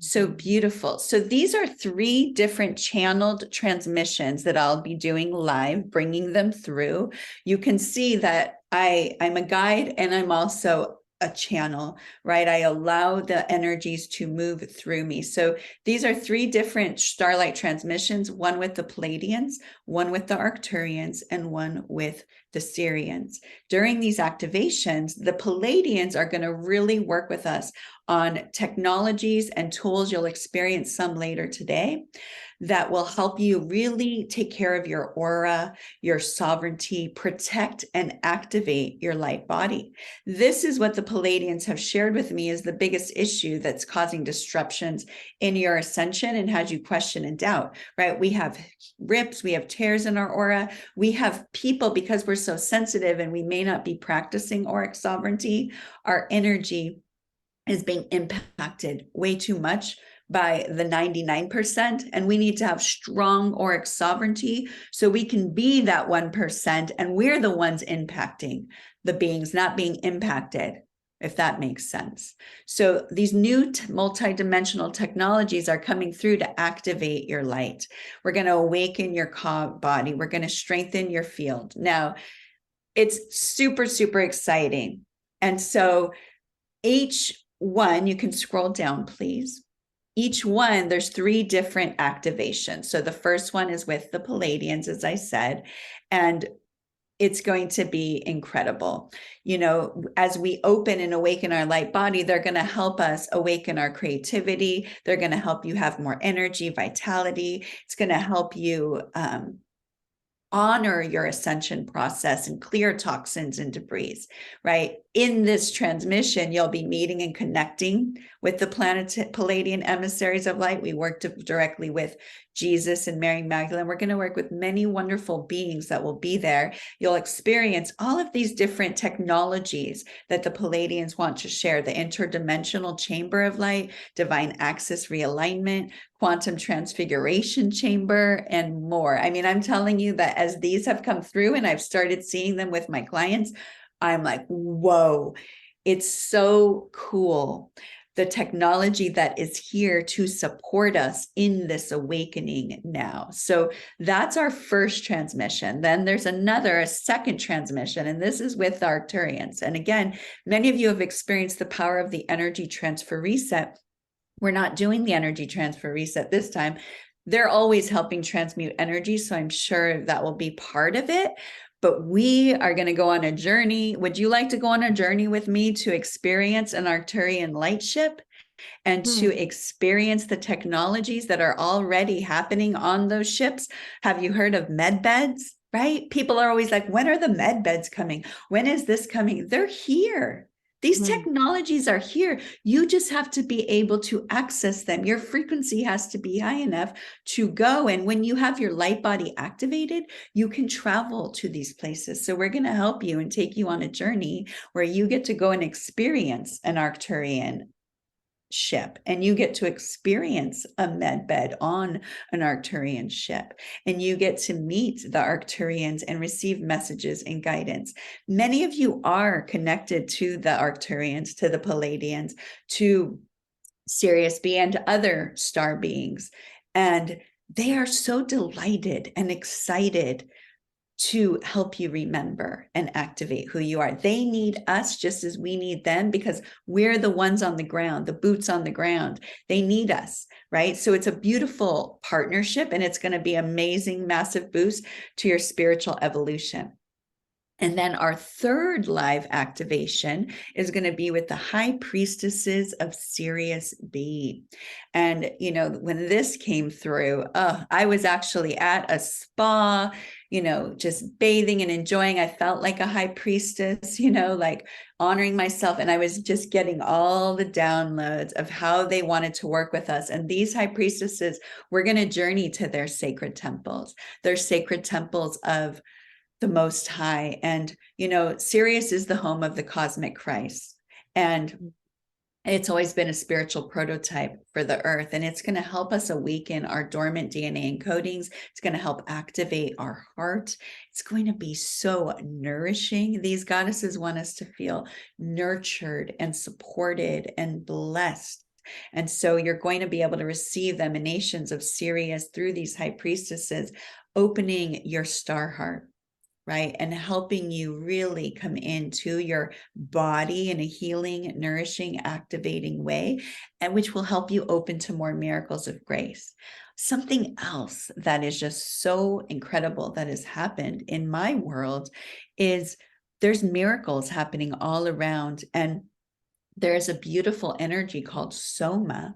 Speaker 2: So beautiful. So these are 3 different channeled transmissions that I'll be doing live, bringing them through. You can see that I'm a guide and I'm also a channel, right? I allow the energies to move through me. So these are 3 different starlight transmissions, one with the Pleiadians, one with the Arcturians, and one with the Sirians. During these activations, the Pleiadians are going to really work with us on technologies and tools. You'll experience some later today that will help you really take care of your aura, your sovereignty, protect and activate your light body. This is what the Pleiadians have shared with me is the biggest issue that's causing disruptions in your ascension and has you question and doubt, right? We have rips, we have tears in our aura. We have people, because we're so sensitive and we may not be practicing auric sovereignty, our energy is being impacted way too much by the 99%, and we need to have strong auric sovereignty so we can be that 1%, and we're the ones impacting the beings, not being impacted, if that makes sense. So these new multidimensional technologies are coming through to activate your light. We're going to awaken your body. We're going to strengthen your field. Now, it's super, super exciting. And so each one, you can scroll down, please. Each one, there's 3 different activations. So the first one is with the Pleiadians, as I said, and it's going to be incredible. You know, as we open and awaken our light body, they're going to help us awaken our creativity. They're going to help you have more energy, vitality. It's going to help you honor your ascension process and clear toxins and debris, right? In this transmission, you'll be meeting and connecting with the Pleiadian emissaries of light. We work directly with Jesus and Mary Magdalene. We're going to work with many wonderful beings that will be there. You'll experience all of these different technologies that the Pleiadians want to share: the interdimensional chamber of light, divine axis realignment, quantum transfiguration chamber, and more. I mean, I'm telling you that as these have come through and I've started seeing them with my clients, I'm like, whoa, it's so cool. The technology that is here to support us in this awakening now. So that's our first transmission. Then there's a second transmission, and this is with the Arcturians. And again, many of you have experienced the power of the energy transfer reset. We're not doing the energy transfer reset this time. They're always helping transmute energy, so I'm sure that will be part of it. But we are going to go on a journey. Would you like to go on a journey with me to experience an Arcturian light ship and to experience the technologies that are already happening on those ships? Have you heard of med beds, right? People are always like, when are the med beds coming? When is this coming? They're here. These technologies are here. You just have to be able to access them. Your frequency has to be high enough to go. And when you have your light body activated, you can travel to these places. So we're going to help you and take you on a journey where you get to go and experience an Arcturian ship, and you get to experience a med bed on an Arcturian ship, and you get to meet the Arcturians and receive messages and guidance. Many of you are connected to the Arcturians, to the Pleiadians, to Sirius B, and to other star beings, and they are so delighted and excited to help you remember and activate who you are. They need us just as we need them, because we're the ones on the ground, the boots on the ground. They need us, right? So it's a beautiful partnership, and it's going to be amazing, massive boost to your spiritual evolution. And then our third live activation is going to be with the high priestesses of Sirius B. And, you know, when this came through, I was actually at a spa, just bathing and enjoying. I felt like a high priestess, like honoring myself. And I was just getting all the downloads of how they wanted to work with us. And these high priestesses were going to journey to their sacred temples of the Most High. And, Sirius is the home of the cosmic Christ. And it's always been a spiritual prototype for the earth, and it's going to help us awaken our dormant DNA encodings. It's going to help activate our heart. It's going to be so nourishing. These goddesses want us to feel nurtured and supported and blessed. And so you're going to be able to receive the emanations of Sirius through these high priestesses, opening your star heart, right? And helping you really come into your body in a healing, nourishing, activating way, and which will help you open to more miracles of grace. Something else that is just so incredible that has happened in my world is there's miracles happening all around. And there's a beautiful energy called Soma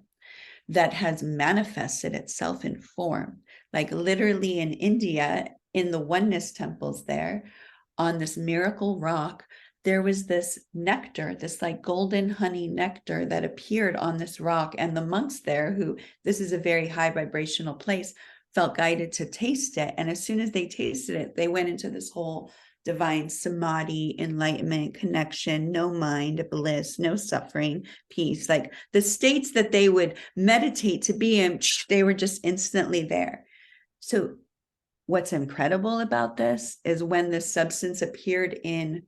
Speaker 2: that has manifested itself in form. Like literally in India, in the oneness temples there, on this miracle rock, there was this nectar, this like golden honey nectar that appeared on this rock. And the monks there, this is a very high vibrational place, felt guided to taste it. And as soon as they tasted it, they went into this whole divine samadhi, enlightenment, connection, no mind, bliss, no suffering, peace. Like the states that they would meditate to be in, they were just instantly there. So what's incredible about this is when this substance appeared in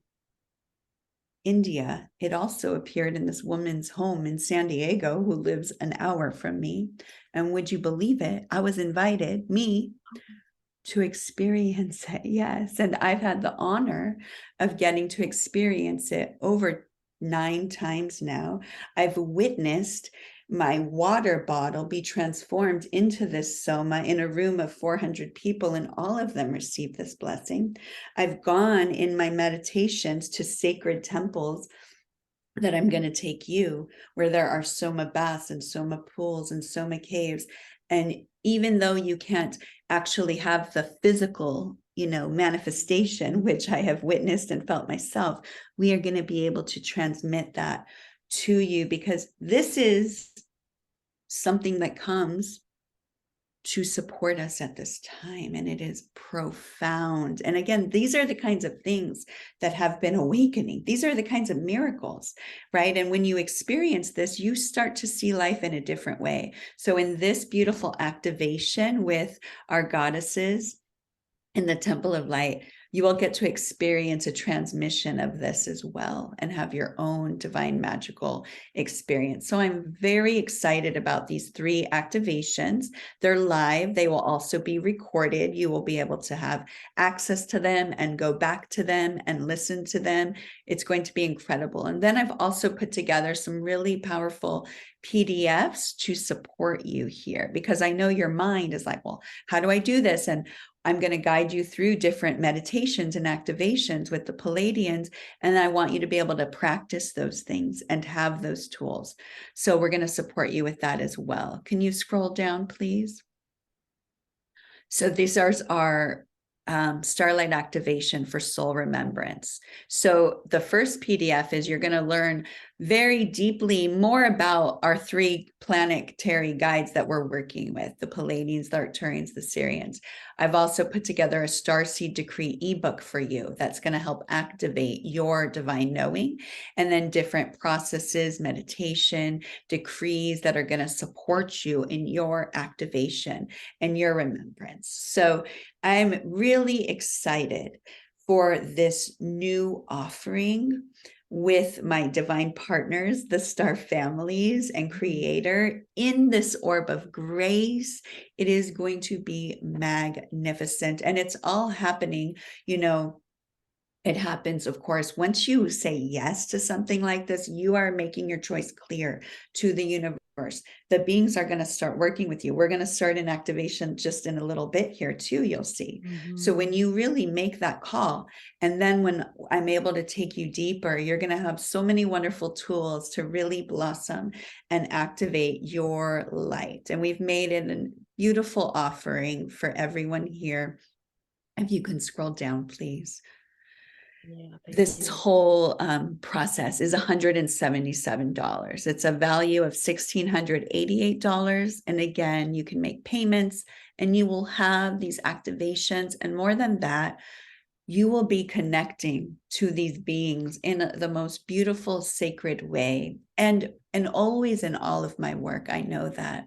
Speaker 2: India, it also appeared in this woman's home in San Diego, who lives an hour from me. And would you believe it? I was invited, to experience it. Yes. And I've had the honor of getting to experience it over 9 times now. I've witnessed my water bottle be transformed into this soma in a room of 400 people, and all of them receive this blessing. I've gone in my meditations to sacred temples that I'm going to take you, where there are soma baths and soma pools and soma caves. And even though you can't actually have the physical, manifestation, which I have witnessed and felt myself, we are going to be able to transmit that to you, because this is something that comes to support us at this time, and it is profound. And again, these are the kinds of things that have been awakening. These are the kinds of miracles, right? And when you experience this, you start to see life in a different way. So in this beautiful activation with our goddesses in the Temple of Light, you will get to experience a transmission of this as well and have your own divine magical experience. So I'm very excited about these 3 activations. They're live. They will also be recorded. You will be able to have access to them and go back to them and listen to them. It's going to be incredible. And then I've also put together some really powerful PDFs to support you here, because I know your mind is like, well, how do I do this? And I'm going to guide you through different meditations and activations with the Palladians. And I want you to be able to practice those things and have those tools. So we're going to support you with that as well. Can you scroll down, please? So these are our Starlight activation for soul remembrance. So the first PDF is you're going to learn very deeply more about our 3 planetary guides that we're working with, the Palladians, the Arcturians, the Syrians. I've also put together a StarSeed decree ebook for you that's going to help activate your divine knowing, and then different processes, meditation, decrees that are going to support you in your activation and your remembrance. So I'm really excited for this new offering with my divine partners, the star families and creator in this orb of grace. It is going to be magnificent. And it's all happening, it happens, of course, once you say yes to something like this, you are making your choice clear to the universe. The beings are going to start working with you. We're going to start an activation just in a little bit here too, you'll see. So when you really make that call, and then when I'm able to take you deeper, you're going to have so many wonderful tools to really blossom and activate your light. And we've made it a beautiful offering for everyone here. If you can scroll down, please.
Speaker 1: Yeah, thank
Speaker 2: This
Speaker 1: you.
Speaker 2: whole process is $177. It's a value of $1,688. And again, you can make payments and you will have these activations. And more than that, you will be connecting to these beings in the most beautiful, sacred way. And always in all of my work, I know that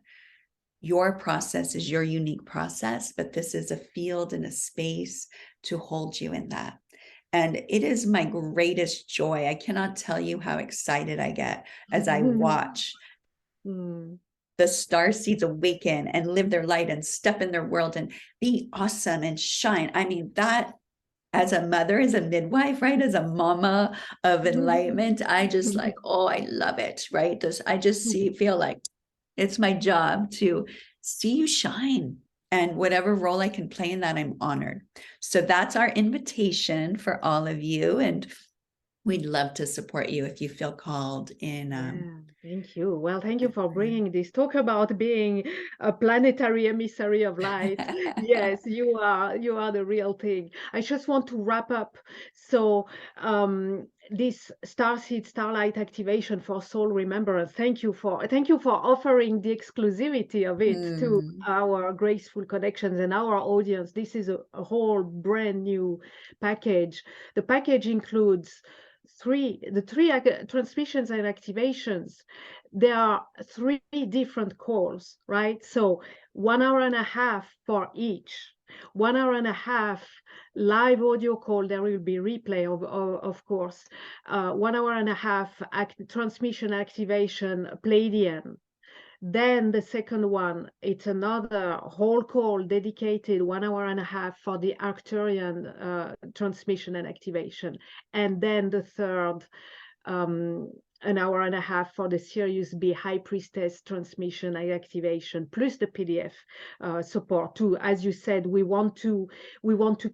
Speaker 2: your process is your unique process, but this is a field and a space to hold you in that. And it is my greatest joy. I cannot tell you how excited I get as I watch the StarSeeds awaken and live their light and step in their world and be awesome and shine. I mean, that as a mother, as a midwife, right? As a mama of enlightenment, I just like, oh, I love it, right? I just feel like it's my job to see you shine. And whatever role I can play in that, I'm honored. So that's our invitation for all of you. And we'd love to support you if you feel called in.
Speaker 1: Thank you. Well, thank you for bringing this. Talk about being a planetary emissary of light. Yes, you are the real thing. I just want to wrap up. So this StarSeed Starlight activation for soul remembrance. Thank you for offering the exclusivity of it to our graceful connections and our audience. This is a whole brand new package. The package includes three transmissions and activations. There are 3 different calls, right? So 1 hour and a half for each. 1 hour and a half live audio call. There will be replay of course. 1 hour and a half transmission activation Pleiadian. Then the second one, it's another whole call dedicated 1 hour and a half for the Arcturian transmission and activation. And then the third, an hour and a half for the Sirius B High Priestess transmission and activation, plus the PDF support too. As you said, we want to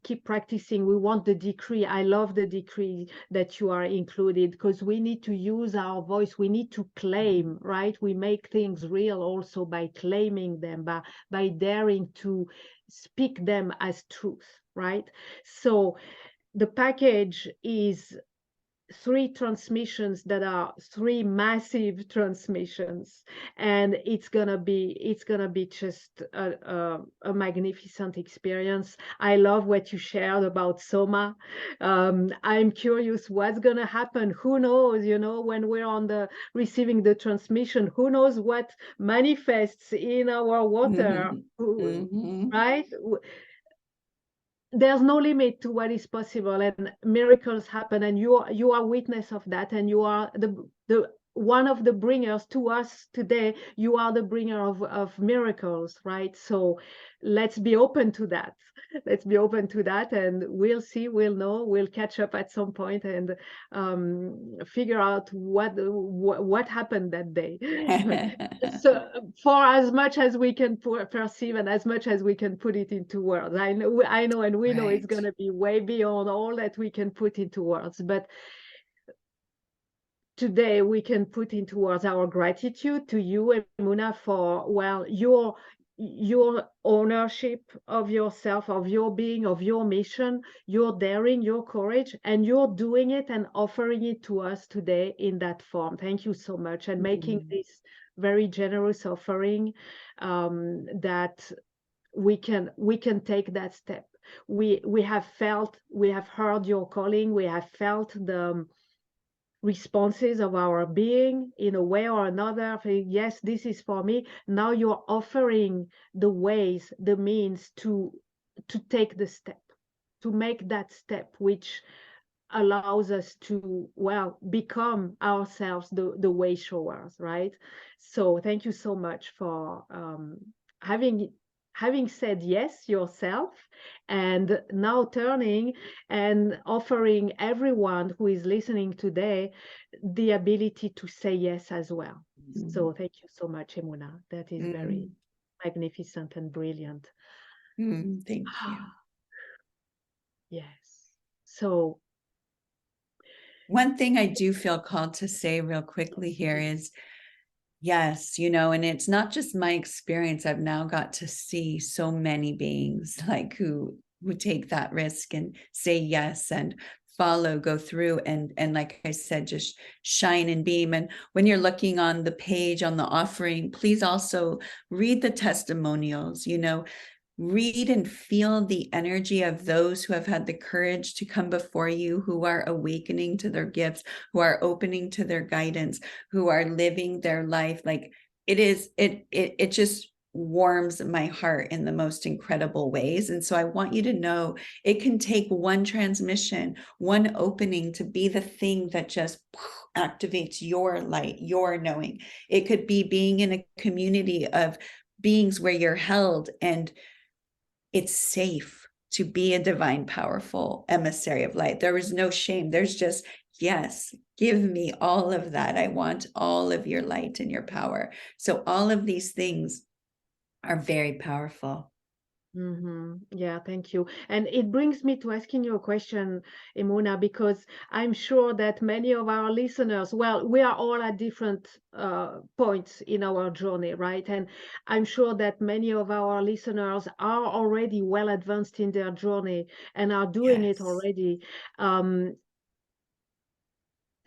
Speaker 1: keep practicing. We want the decree. I love the decree that you are included, because we need to use our voice. We need to claim, right? We make things real also by claiming them, by daring to speak them as truth, right? So the package is 3 transmissions that are 3 massive transmissions, and it's gonna be just a magnificent experience. I love what you shared about Soma. I'm curious what's gonna happen. Who knows, when we're on the receiving the transmission, who knows what manifests in our water, right? There's no limit to what is possible, and miracles happen, and you are witness of that, and you are the one of the bringers to us today. You are the bringer of miracles, right? So let's be open to that. Let's be open to that, and we'll see, we'll know, we'll catch up at some point and figure out what happened that day. So for as much as we can perceive and as much as we can put it into words, I know, and we know it's going to be way beyond all that we can put into words, but today we can put into words our gratitude to you, Emunah, for, well, your ownership of yourself, of your being, of your mission, your daring, your courage, and you're doing it and offering it to us today in that form. Thank you so much, and making this very generous offering, that we can take that step. We have heard your calling. We have felt the responses of our being in a way or another. Yes, this is for me. Now you're offering the ways, the means to take the step, to make that step, which allows us to, well, become ourselves the Wayshowers, right? So thank you so much for having said yes yourself, and now turning and offering everyone who is listening today the ability to say yes as well. So thank you so much, Emunah. That is very magnificent and brilliant.
Speaker 2: Thank you.
Speaker 1: Yes. So
Speaker 2: one thing I do feel called to say real quickly here is, yes, and it's not just my experience. I've now got to see so many beings like who who take that risk and say yes and follow, go through, and like I said, just shine and beam. And when you're looking on the page on the offering, please also read the testimonials, you know, read and feel the energy of those who have had the courage to come before you, who are awakening to their gifts, who are opening to their guidance, who are living their life. Like it just warms my heart in the most incredible ways. And so I want you to know it can take one transmission, one opening to be the thing that just activates your light, your knowing. It could be being in a community of beings where you're held and it's safe to be a divine, powerful emissary of light. There is no shame. There's just, yes, give me all of that. I want all of your light and your power. So all of these things are very powerful.
Speaker 1: Yeah, thank you. And it brings me to asking you a question, Emunah, because I'm sure that many of our listeners, well, we are all at different points in our journey, right? And I'm sure that many of our listeners are already well advanced in their journey and are doing it
Speaker 2: Yes.
Speaker 1: already.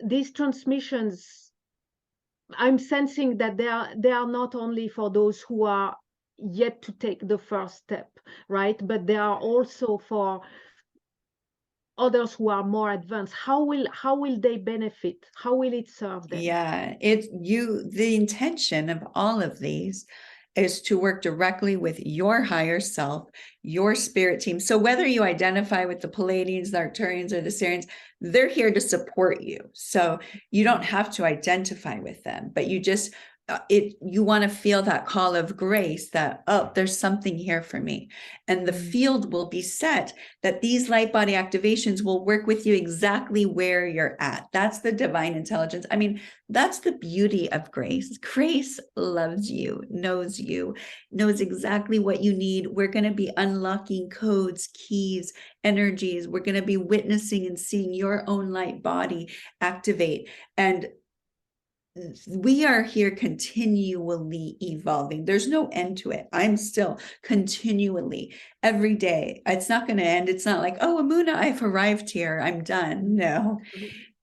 Speaker 1: These transmissions, I'm sensing that they are not only for those who are yet to take the first step, right? But they are also for others who are more advanced. How will they benefit? How will it serve them?
Speaker 2: Yeah, the intention of all of these is to work directly with your higher self, your spirit team. So whether you identify with the Pleiadians, the Arcturians, or the Sirians, they're here to support you. So you don't have to identify with them, but you just you want to feel that call of grace that, oh, there's something here for me. And the field will be set that these light body activations will work with you exactly where you're at. That's the divine intelligence. I mean, that's the beauty of grace. Grace loves you, knows exactly what you need. We're going to be unlocking codes, keys, energies. We're going to be witnessing and seeing your own light body activate. And we are here continually evolving. There's no end to it. I'm still continually every day. It's not going to end. It's not like, oh, Emunah, I've arrived here. I'm done. No.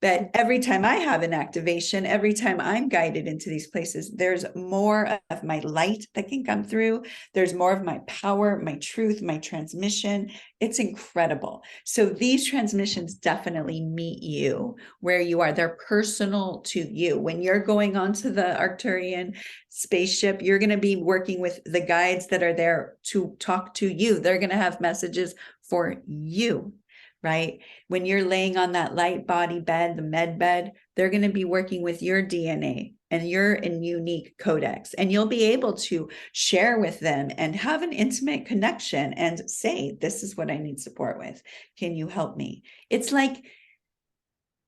Speaker 2: But every time I have an activation, every time I'm guided into these places, there's more of my light that can come through. There's more of my power, my truth, my transmission. It's incredible. So these transmissions definitely meet you where you are. They're personal to you. When you're going onto the Arcturian spaceship, you're going to be working with the guides that are there to talk to you. They're going to have messages for you. Right? When you're laying on that light body bed, the med bed, they're going to be working with your DNA and your unique codex. And you'll be able to share with them and have an intimate connection and say, this is what I need support with. Can you help me? It's like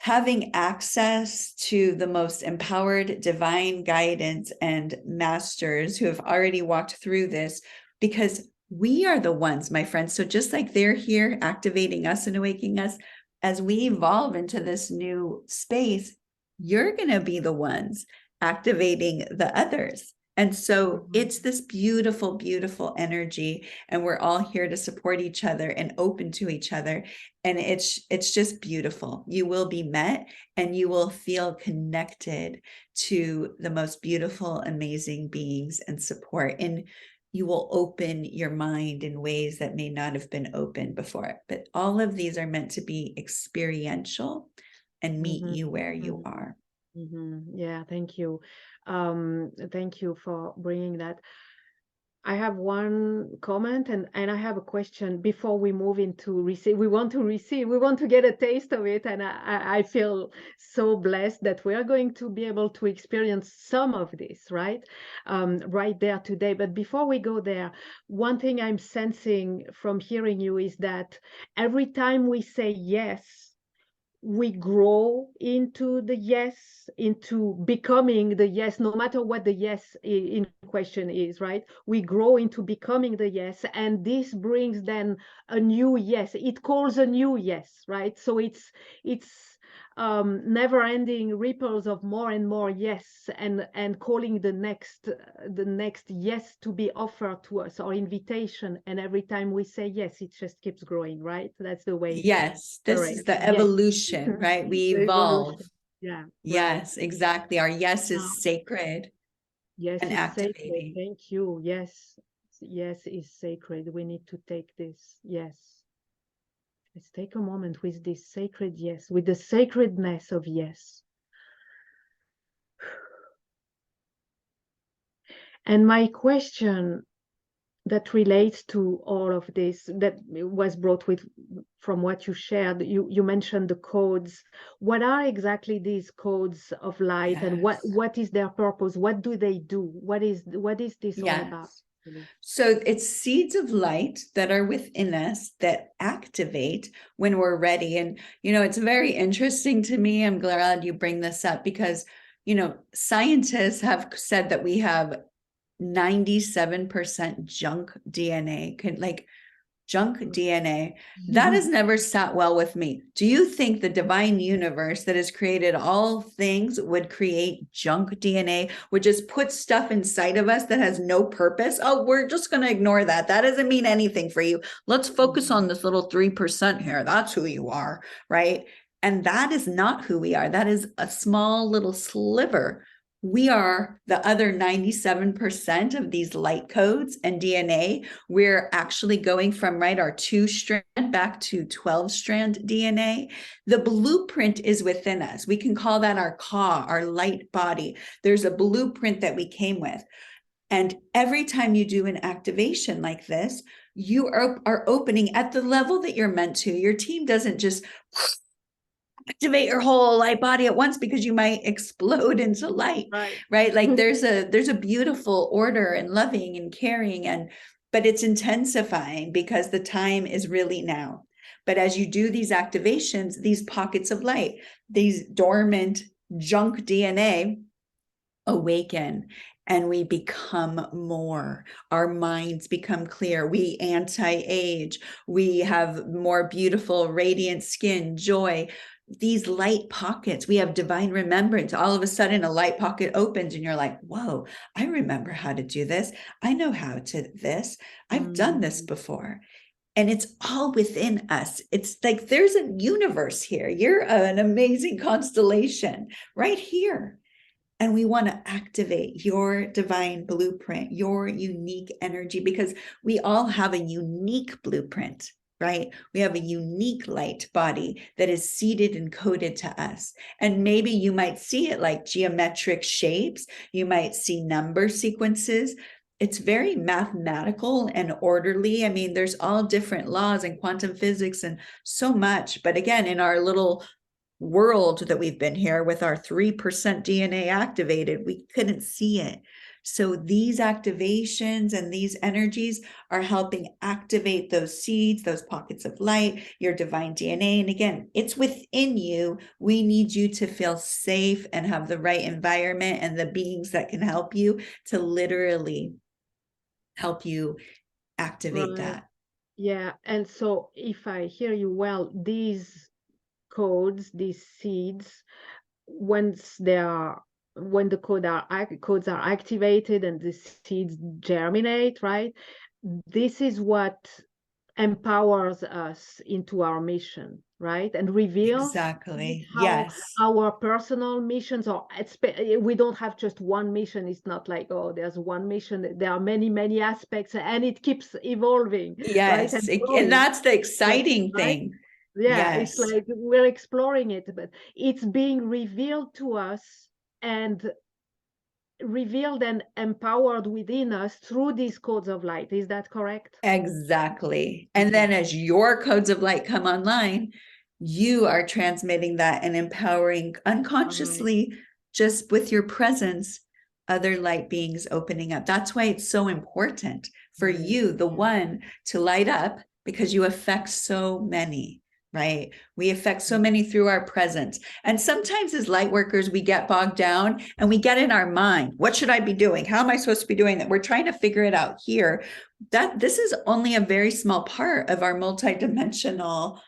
Speaker 2: having access to the most empowered divine guidance and masters who have already walked through this, because we are the ones, my friends. So just like they're here activating us and awakening us, as we evolve into this new space, you're going to be the ones activating the others. And so it's this beautiful, beautiful energy, and we're all here to support each other and open to each other. And it's just beautiful. You will be met and you will feel connected to the most beautiful, amazing beings and support. And you will open your mind in ways that may not have been open before. But all of these are meant to be experiential and meet you where you are.
Speaker 1: Yeah, thank you. Thank you for bringing that. I have one comment and I have a question before we move into receive. We want to get a taste of it. And I feel so blessed that we are going to be able to experience some of this, right? Right there today. But before we go there, one thing I'm sensing from hearing you is that every time we say yes, we grow into the yes, into becoming the yes, no matter what the yes in question is, right? We grow into becoming the yes, and this brings then a new yes. It calls a new yes, right? So it's never-ending ripples of more and more yes, and calling the next yes to be offered to us, or invitation, and every time we say yes, it just keeps growing, right? That's the way.
Speaker 2: Yes, this is the
Speaker 1: Yes.
Speaker 2: evolution, right? We
Speaker 1: The
Speaker 2: evolve.
Speaker 1: evolution. Yeah,
Speaker 2: Yes,
Speaker 1: right.
Speaker 2: exactly. Our yes
Speaker 1: Now,
Speaker 2: is sacred
Speaker 1: yes
Speaker 2: and
Speaker 1: is sacred.
Speaker 2: activating.
Speaker 1: Thank you. Yes, yes is sacred. We need to take this. Yes. Let's take a moment with this sacred yes, with the sacredness of yes. And my question that relates to all of this, that was brought with from what you shared, you mentioned the codes. What are exactly these codes of light, and
Speaker 2: Yes.
Speaker 1: what is their purpose? What do they do? What is this all about?
Speaker 2: Yes. So it's seeds of light that are within us that activate when we're ready. And, it's very interesting to me. I'm glad you bring this up because, scientists have said that we have 97% junk DNA, junk DNA. That has never sat well with me. Do you think the divine universe that has created all things would create junk DNA, would just put stuff inside of us that has no purpose? Oh, we're just going to ignore that. That doesn't mean anything for you. Let's focus on this little 3% here. That's who you are, right? And that is not who we are. That is a small little sliver. We are the other 97% of these light codes and DNA. We're actually going from, our 2-strand back to 12-strand DNA. The blueprint is within us. We can call that our Ka, our light body. There's a blueprint that we came with. And every time you do an activation like this, you are opening at the level that you're meant to. Your team doesn't just activate your whole light body at once because you might explode into light, right? Like there's a beautiful order and loving and caring, but it's intensifying because the time is really now. But as you do these activations, these pockets of light, these dormant junk DNA awaken, and we become more. Our minds become clear. We anti-age. We have more beautiful, radiant skin, joy. These light pockets, we have divine remembrance. All of a sudden, a light pocket opens and you're like, whoa, I remember how to do this. I know how to this. I've done this before. And it's all within us. It's like there's a universe here. You're an amazing constellation right here. And we want to activate your divine blueprint, your unique energy, because we all have a unique blueprint, right? We have a unique light body that is seeded and coded to us. And maybe you might see it like geometric shapes. You might see number sequences. It's very mathematical and orderly. I mean, there's all different laws and quantum physics and so much. But again, in our little world that we've been here with our 3% DNA activated, we couldn't see it. So these activations and these energies are helping activate those seeds, those pockets of light, your divine DNA. And again, it's within you. We need you to feel safe and have the right environment and the beings that can help you to literally help you activate that.
Speaker 1: Yeah. And so if I hear you well, these codes, these seeds, once the codes are activated and the seeds germinate, right? This is what empowers us into our mission, right? And reveals
Speaker 2: exactly
Speaker 1: how
Speaker 2: yes
Speaker 1: our personal missions, or we don't have just one mission. It's not like, oh, there's one mission. There are many aspects, and it keeps evolving.
Speaker 2: Yes,
Speaker 1: right?
Speaker 2: and that's the exciting
Speaker 1: right?
Speaker 2: thing.
Speaker 1: Yeah,
Speaker 2: Yes.
Speaker 1: it's like we're exploring it, but it's being revealed to us and revealed and empowered within us through these codes of light. Is that correct?
Speaker 2: Exactly. And then as your codes of light come online, you are transmitting that and empowering unconsciously, just with your presence, other light beings opening up. That's why it's so important for you, the one, to light up, because you affect so many. Right? We affect so many through our presence. And sometimes as light workers, we get bogged down and we get in our mind. What should I be doing? How am I supposed to be doing that? We're trying to figure it out here. That this is only a very small part of our multidimensional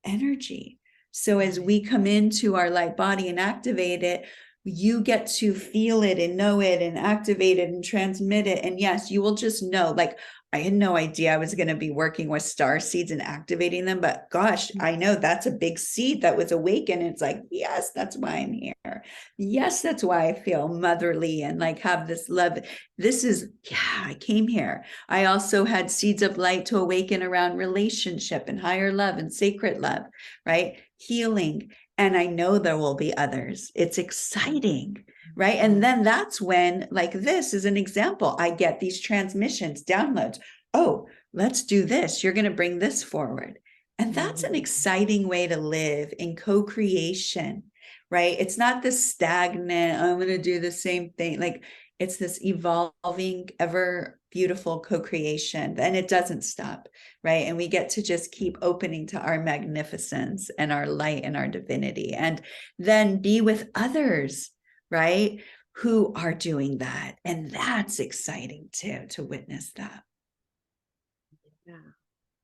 Speaker 2: energy. So as we come into our light body and activate it, you get to feel it and know it and activate it and transmit it. And yes, you will just know, like, I had no idea I was going to be working with star seeds and activating them, but gosh, I know that's a big seed that was awakened. It's like, yes, that's why I'm here. Yes, that's why I feel motherly and like have this love. This is, yeah, I came here. I also had seeds of light to awaken around relationship and higher love and sacred love, right? Healing. And I know there will be others. It's exciting, right? And then that's when, like, this is an example. I get these transmissions, downloads. Oh, let's do this. You're going to bring this forward. And that's an exciting way to live in co-creation, right? It's not this stagnant, I'm going to do the same thing. Like, it's this evolving, ever beautiful co-creation, and it doesn't stop, right? And we get to just keep opening to our magnificence and our light and our divinity, and then be with others, right, who are doing that. And that's exciting too, to witness that.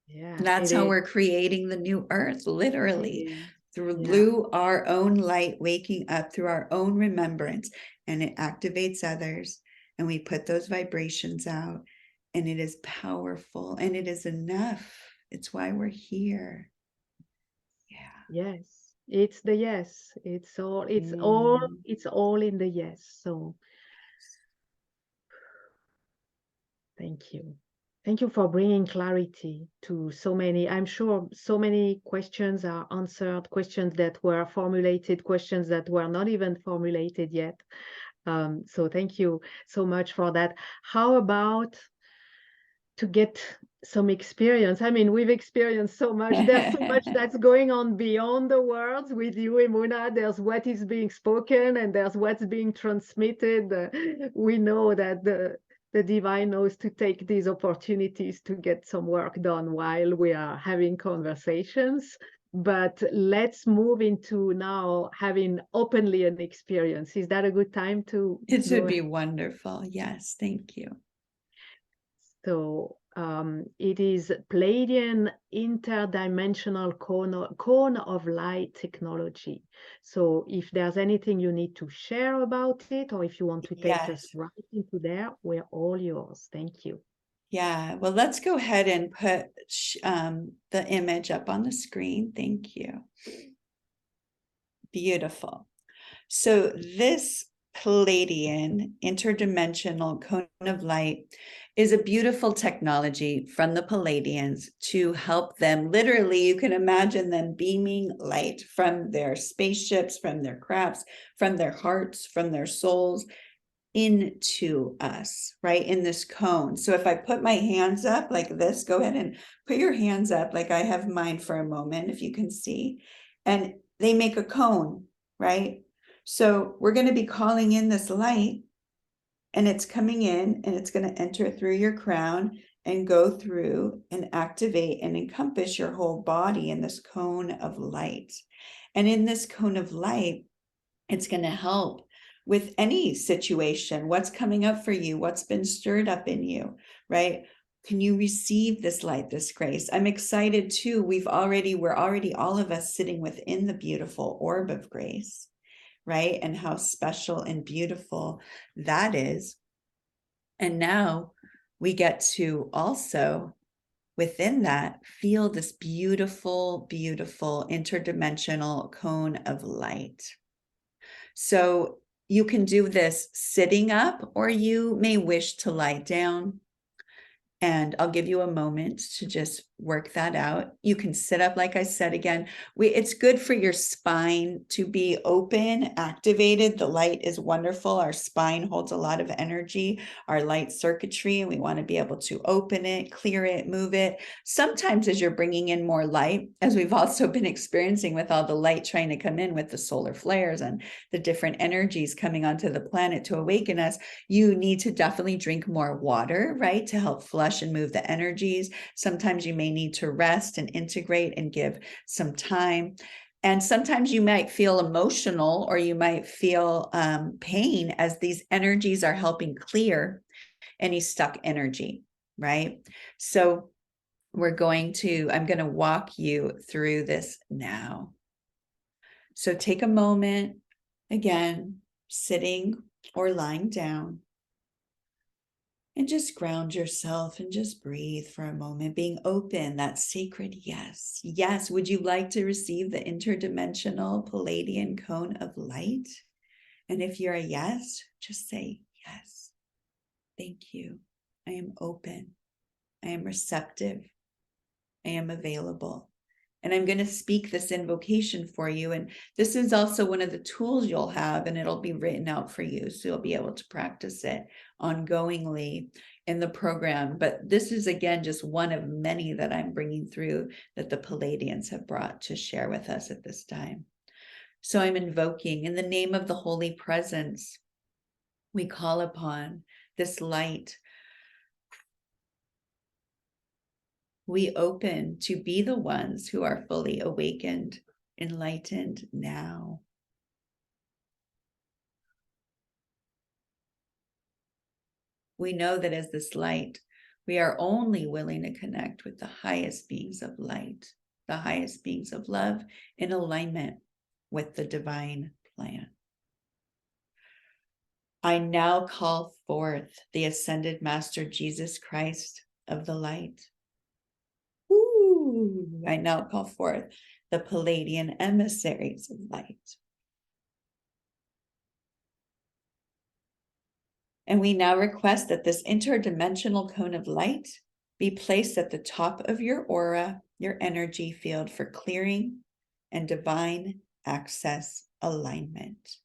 Speaker 1: Yeah.
Speaker 2: That's how we're creating the new earth, literally, through our own light, waking up through our own remembrance, and it activates others, and we put those vibrations out, and it is powerful, and it is enough. It's why we're here. Yeah.
Speaker 1: Yes, it's the yes. It's all in the yes. So thank you. Thank you for bringing clarity to so many. I'm sure so many questions are answered, questions that were formulated, questions that were not even formulated yet. So thank you so much for that. How about to get some experience? I mean, we've experienced so much. There's so much that's going on beyond the words with you, Emunah. There's what is being spoken and there's what's being transmitted. We know that the divine knows to take these opportunities to get some work done while we are having conversations. But let's move into now having openly an experience. Is that a good time to
Speaker 2: It would be wonderful. Yes, thank you.
Speaker 1: So it is Pleiadian interdimensional cone of light technology. So if there's anything you need to share about it, or if you want to take us right into there, we're all yours. Thank you.
Speaker 2: Yeah, well, let's go ahead and put the image up on the screen. Thank you. Beautiful. So this Pleiadian interdimensional cone of light is a beautiful technology from the Pleiadians to help them. Literally, you can imagine them beaming light from their spaceships, from their crafts, from their hearts, from their souls into us, right, in this cone. So if I put my hands up like this, go ahead and put your hands up like I have mine for a moment, if you can see, and they make a cone, right? So we're going to be calling in this light, and it's coming in, and it's going to enter through your crown and go through and activate and encompass your whole body in this cone of light. And in this cone of light, it's going to help with any situation, what's coming up for you, what's been stirred up in you, right? Can you receive this light, this grace? I'm excited too. We're already all of us sitting within the beautiful orb of grace, right? And how special and beautiful that is. And now we get to also, within that, feel this beautiful, beautiful interdimensional cone of light. So you can do this sitting up, or you may wish to lie down. And I'll give you a moment to just work that out. You can sit up, like I said, again, it's good for your spine to be open, activated. The light is wonderful. Our spine holds a lot of energy, our light circuitry, and we want to be able to open it, clear it, move it. Sometimes as you're bringing in more light, as we've also been experiencing with all the light trying to come in with the solar flares and the different energies coming onto the planet to awaken us, you need to definitely drink more water, right, to help flush and move the energies. Sometimes you may need to rest and integrate and give some time. And sometimes you might feel emotional, or you might feel pain as these energies are helping clear any stuck energy, right? So I'm going to walk you through this now. So take a moment, again, sitting or lying down, and just ground yourself and just breathe for a moment, being open, that sacred yes. Yes, would you like to receive the interdimensional Palladian cone of light? And if you're a yes, just say yes. Thank you. I am open. I am receptive. I am available. And I'm going to speak this invocation for you. And this is also one of the tools you'll have, and it'll be written out for you. So you'll be able to practice it ongoingly in the program. But this is, again, just one of many that I'm bringing through that the Palladians have brought to share with us at this time. So I'm invoking in the name of the Holy Presence, we call upon this light. We open to be the ones who are fully awakened, enlightened now. We know that as this light, we are only willing to connect with the highest beings of light, the highest beings of love, in alignment with the divine plan. I now call forth the ascended Master Jesus Christ of the light. I now call forth the Palladian emissaries of light. And we now request that this interdimensional cone of light be placed at the top of your aura, your energy field, for clearing and divine access alignment.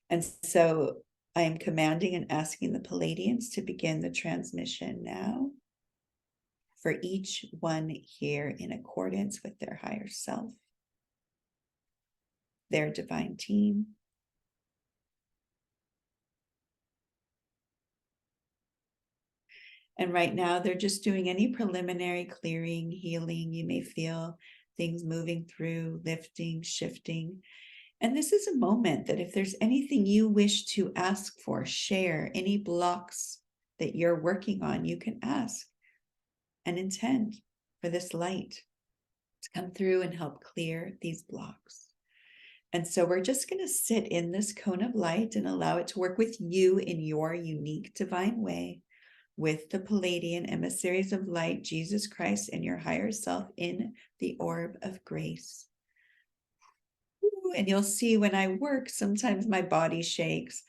Speaker 2: And so I am commanding and asking the Palladians to begin the transmission now for each one here in accordance with their higher self, their divine team. And right now, they're just doing any preliminary clearing, healing. You may feel things moving through, lifting, shifting. And this is a moment that if there's anything you wish to ask for, share, any blocks that you're working on, you can ask and intend for this light to come through and help clear these blocks. And so we're just going to sit in this cone of light and allow it to work with you in your unique divine way, with the Palladian emissaries of light, Jesus Christ, and your higher self in the orb of grace. And you'll see when I work, sometimes my body shakes.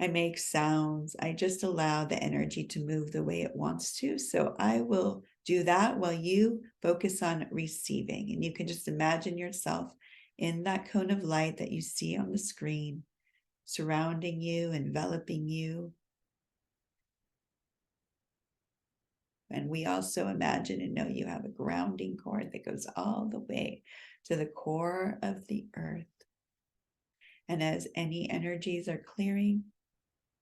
Speaker 2: I make sounds. I just allow the energy to move the way it wants to. So I will do that while you focus on receiving. And you can just imagine yourself in that cone of light that you see on the screen, surrounding you, enveloping you. And we also imagine and know you have a grounding cord that goes all the way to the core of the earth. And as any energies are clearing,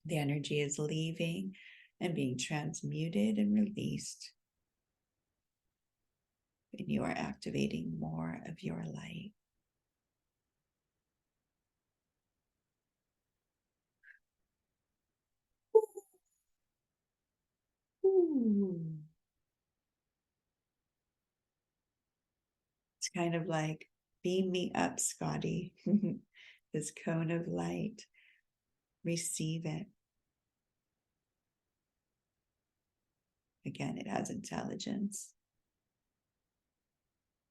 Speaker 2: the energy is leaving and being transmuted and released. And you are activating more of your light. Ooh. It's kind of like, beam me up, Scotty. This cone of light. Receive it. Again, it has intelligence.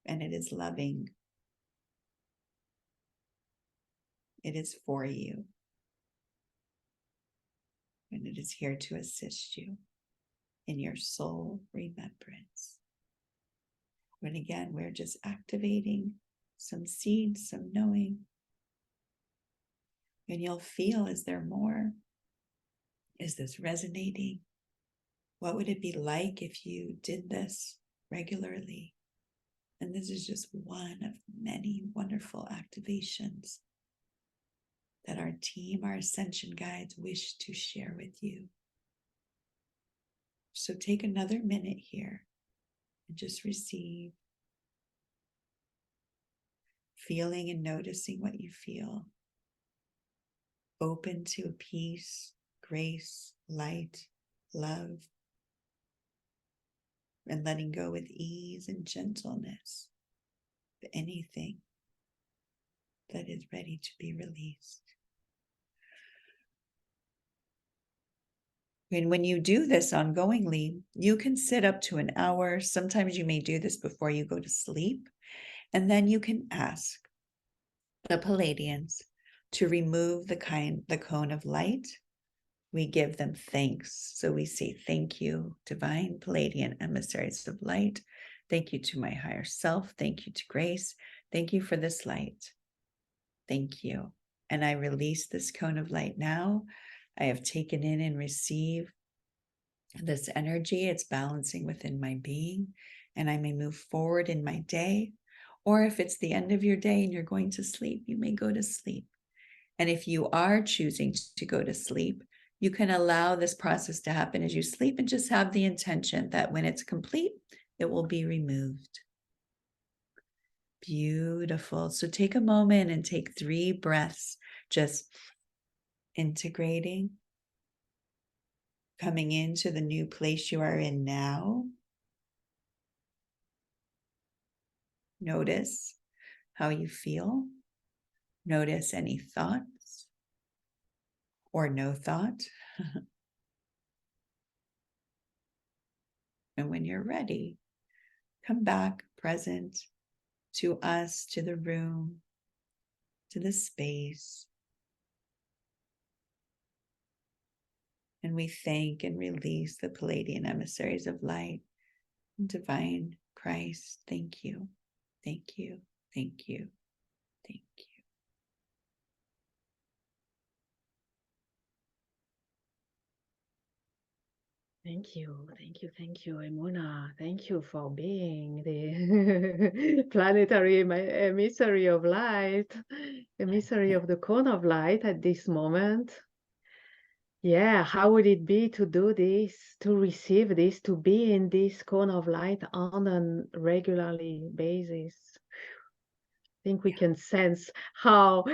Speaker 2: And it is loving. It is for you. And it is here to assist you in your soul remembrance. And again, we're just activating some seeds, some knowing. And you'll feel, is there more? Is this resonating? What would it be like if you did this regularly? And this is just one of many wonderful activations that our team, our ascension guides, wish to share with you. So take another minute here and just receive, feeling and noticing what you feel. Open to peace, grace, light, love, and letting go with ease and gentleness. anything that is ready to be released. And when you do this ongoingly, you can sit up to an hour. Sometimes you may do this before you go to sleep. And then you can ask the Pleiadians to remove the cone of light. We give them thanks. So we say, thank you, divine Pleiadian emissaries of light. Thank you to my higher self. Thank you to Grace. Thank you for this light. Thank you. And I release this cone of light now. I have taken in and received this energy. It's balancing within my being, and I may move forward in my day. Or if it's the end of your day and you're going to sleep, you may go to sleep. And if you are choosing to go to sleep, you can allow this process to happen as you sleep and just have the intention that when it's complete, it will be removed. Beautiful. So take a moment and take 3 breaths, just integrating, coming into the new place you are in now. Notice how you feel. Notice any thoughts or no thought. And when you're ready, come back present to us, to the room, to the space. And we thank and release the Pleiadian emissaries of light, divine Christ. Thank you. Thank you. Thank you. Thank you.
Speaker 1: Thank you, Emunah. Thank you for being the planetary emissary of light, emissary of the cone of light at this moment. Yeah, how would it be to do this, to receive this, to be in this cone of light on a regularly basis? I think we can sense how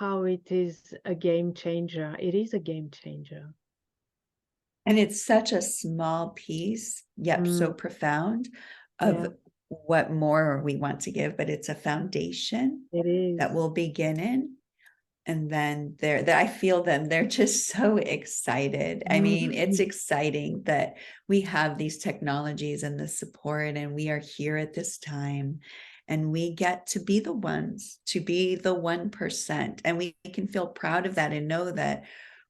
Speaker 1: it is a game changer. It is a game changer.
Speaker 2: And it's such a small piece, yet so profound of what more we want to give, but it's a foundation that we'll begin in. And then I feel them, they're just so excited. I mean, it's exciting that we have these technologies and the support, and we are here at this time, and we get to be the ones, to be the 1%. And we can feel proud of that and know that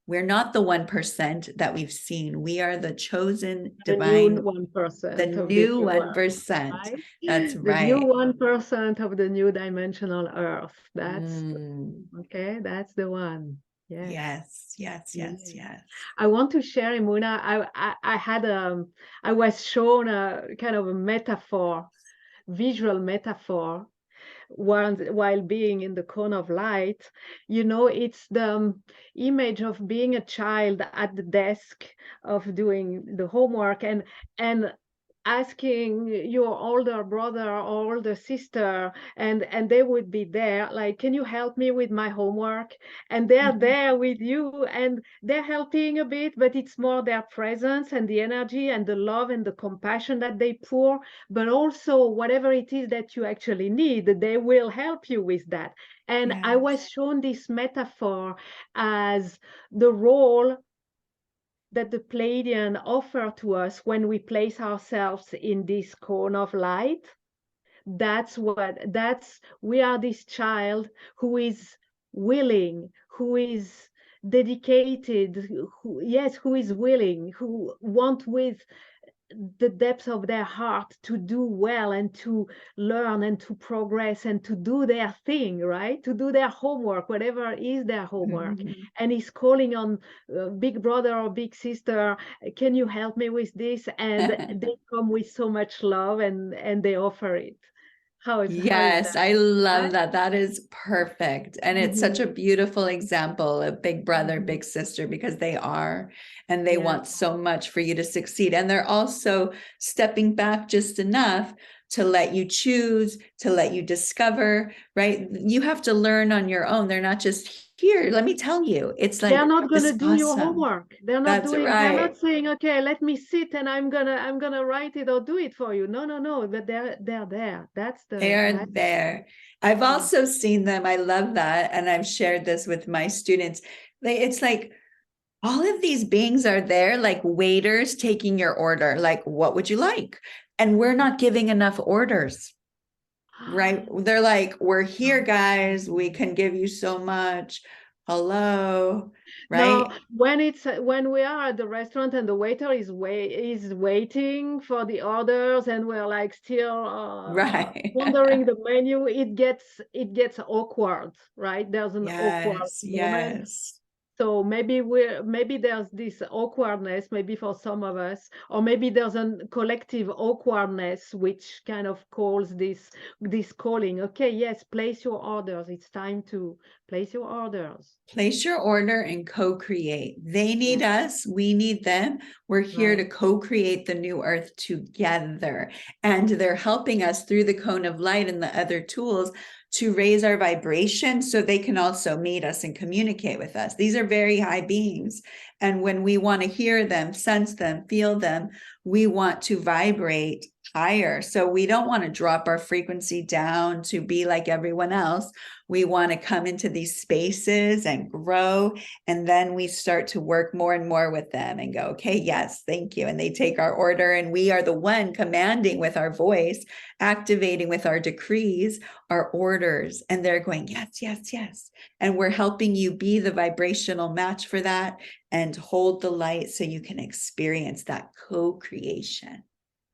Speaker 2: we're not the 1% that we've seen. We are the chosen divine,
Speaker 1: the new 1%.
Speaker 2: The new 1%. Right? That's right.
Speaker 1: The new 1% of the new dimensional Earth. That's okay. That's the one. Yes. Yes. I want to share, Emunah. I was shown a kind of a metaphor, visual metaphor, while being in the cone of light. It's the image of being a child at the desk of doing the homework and asking your older brother or older sister, and they would be there like, can you help me with my homework? And they're there with you, and they're helping a bit, but it's more their presence and the energy and the love and the compassion that they pour, but also whatever it is that you actually need, they will help you with that. And I was shown this metaphor as the role that the Pleiadian offer to us when we place ourselves in this cone of light. We are this child who is willing, who is dedicated, who is willing, who want with the depth of their heart to do well and to learn and to progress and to do their thing, right? To do their homework, whatever is their homework. And he's calling on big brother or big sister, can you help me with this? And they come with so much love and they offer it.
Speaker 2: Yes, I love that. That is perfect. And it's such a beautiful example of big brother, big sister, because they are, and they want so much for you to succeed. And they're also stepping back just enough to let you choose, to let you discover, right? You have to learn on your own. They're not just here, let me tell you, it's like,
Speaker 1: they're not going to
Speaker 2: this
Speaker 1: do your
Speaker 2: awesome.
Speaker 1: homework. They're not
Speaker 2: That's
Speaker 1: doing, they're
Speaker 2: right.
Speaker 1: not saying, okay, let me sit and I'm gonna write it or do it for you. No, no, no, but they're there.
Speaker 2: They are there. I've also seen them. I love that. And I've shared this with my students. It's like all of these beings are there, like waiters taking your order. Like, what would you like? And we're not giving enough orders, right? They're like, we're here, guys. We can give you so much. Hello, right?
Speaker 1: No, when we are at the restaurant and the waiter is waiting for the orders and we're like still
Speaker 2: Right.
Speaker 1: wondering the menu, it gets awkward, right? There's an awkward
Speaker 2: Yes,
Speaker 1: moment.
Speaker 2: yes.
Speaker 1: So maybe there's this awkwardness, maybe for some of us, or maybe there's a collective awkwardness which kind of calls this calling. Okay, yes, place your orders. It's time to place your orders.
Speaker 2: Place your order and co-create. They need us, we need them. We're here to co-create the new earth together. And they're helping us through the cone of light and the other tools to raise our vibration so they can also meet us and communicate with us. These are very high beings. And when we want to hear them, sense them, feel them, we want to vibrate higher. So we don't want to drop our frequency down to be like everyone else. We want to come into these spaces and grow. And then we start to work more and more with them and go, okay, yes, thank you. And they take our order and we are the one commanding with our voice, activating with our decrees, our orders. And they're going, yes, yes, yes. And we're helping you be the vibrational match for that and hold the light so you can experience that co-creation,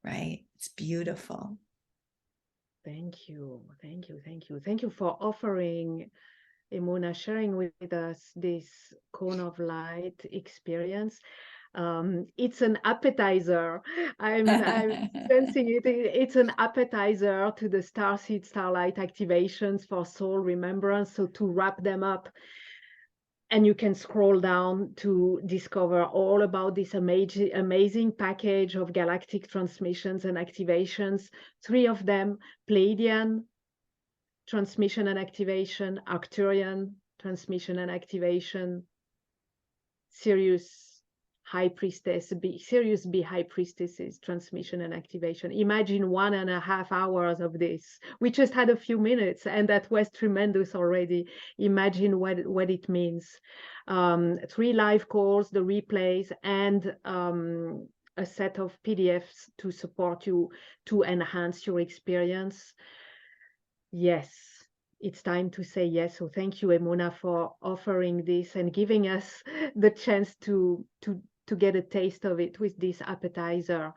Speaker 2: right? It's beautiful.
Speaker 1: Thank you. Thank you. Thank you. Thank you for offering, Emunah, sharing with us this cone of light experience. It's an appetizer. I'm sensing it. It's an appetizer to the StarSeed Starlight activations for soul remembrance. So to wrap them up, and you can scroll down to discover all about this amazing package of galactic transmissions and activations. 3 of them: Pleiadian transmission and activation, Arcturian transmission and activation, Sirius High Priestess, Sirius B High Priestesses transmission and activation. Imagine 1.5 hours of this. We just had a few minutes and that was tremendous already. Imagine what it means. 3 live calls, the replays, and a set of PDFs to support you to enhance your experience. Yes, it's time to say yes. So thank you, Emunah, for offering this and giving us the chance to get a taste of it with this appetizer.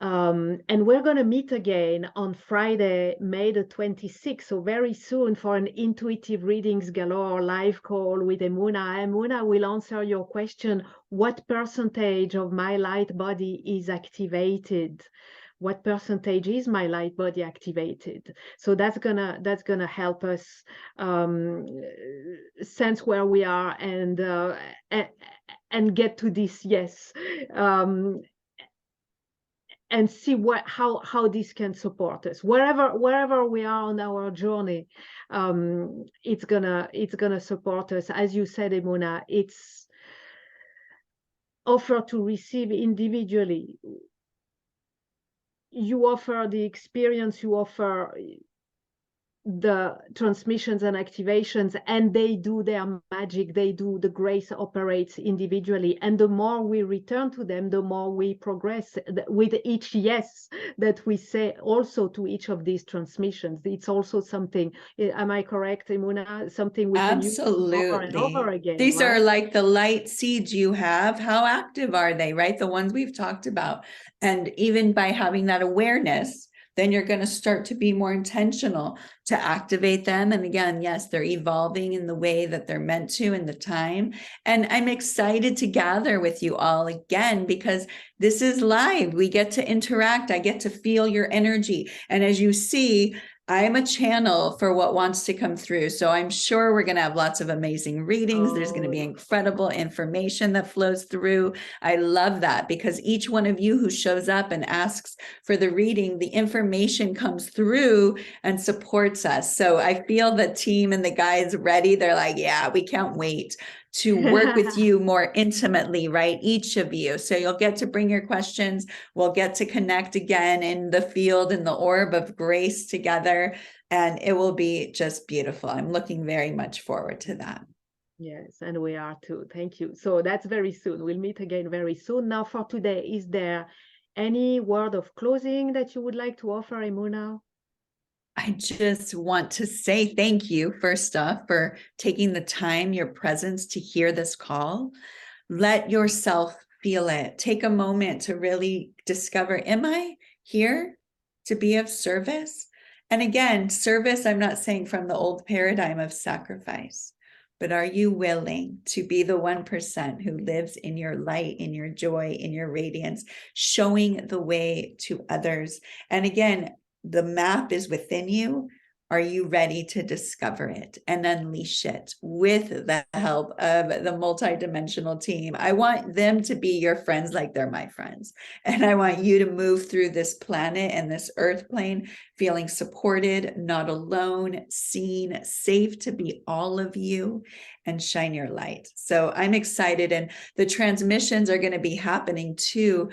Speaker 1: And we're going to meet again on Friday, May the 26th, so very soon, for an Intuitive Readings Galore live call with Emunah. Emunah will answer your question: what percentage of my light body is activated? What percentage is my light body activated? So that's gonna help us sense where we are and get to this yes, and see how this can support us wherever we are on our journey. It's gonna support us, as you said, Emunah. It's offer to receive individually. You offer the experience, you offer the transmissions and activations, and they do their magic. The grace operates individually, and the more we return to them, the more we progress with each yes that we say also to each of these transmissions. It's also something, am I correct, Emunah? Something we can use over and over again.
Speaker 2: These are like the light seeds you have. How active are they, right? The ones we've talked about. And even by having that awareness, then you're going to start to be more intentional to activate them. And again, yes, they're evolving in the way that they're meant to in the time. And I'm excited to gather with you all again, because this is live. We get to interact. I get to feel your energy. And as you see, I'm a channel for what wants to come through. So I'm sure we're going to have lots of amazing readings. There's going to be incredible information that flows through. I love that, because each one of you who shows up and asks for the reading, the information comes through and supports us. So I feel the team and the guys ready. They're like, yeah, we can't wait to work with you more intimately, right? Each of you. So you'll get to bring your questions. We'll get to connect again in the field, in the orb of grace together, and it will be just beautiful. I'm looking very much forward to that.
Speaker 1: Yes, and we are too. Thank you. So that's very soon. We'll meet again very soon. Now for today, is there any word of closing that you would like to offer, Emunah?
Speaker 2: I just want to say thank you, first off, for taking the time, your presence to hear this call. Let yourself feel it. Take a moment to really discover, am I here to be of service? And again, service, I'm not saying from the old paradigm of sacrifice, but are you willing to be the 1% who lives in your light, in your joy, in your radiance, showing the way to others? And again, the map is within you. Are you ready to discover it and unleash it with the help of the multidimensional team? I want them to be your friends like they're my friends. And I want you to move through this planet and this earth plane feeling supported, not alone, seen, safe to be all of you, and shine your light. So I'm excited. And the transmissions are going to be happening too,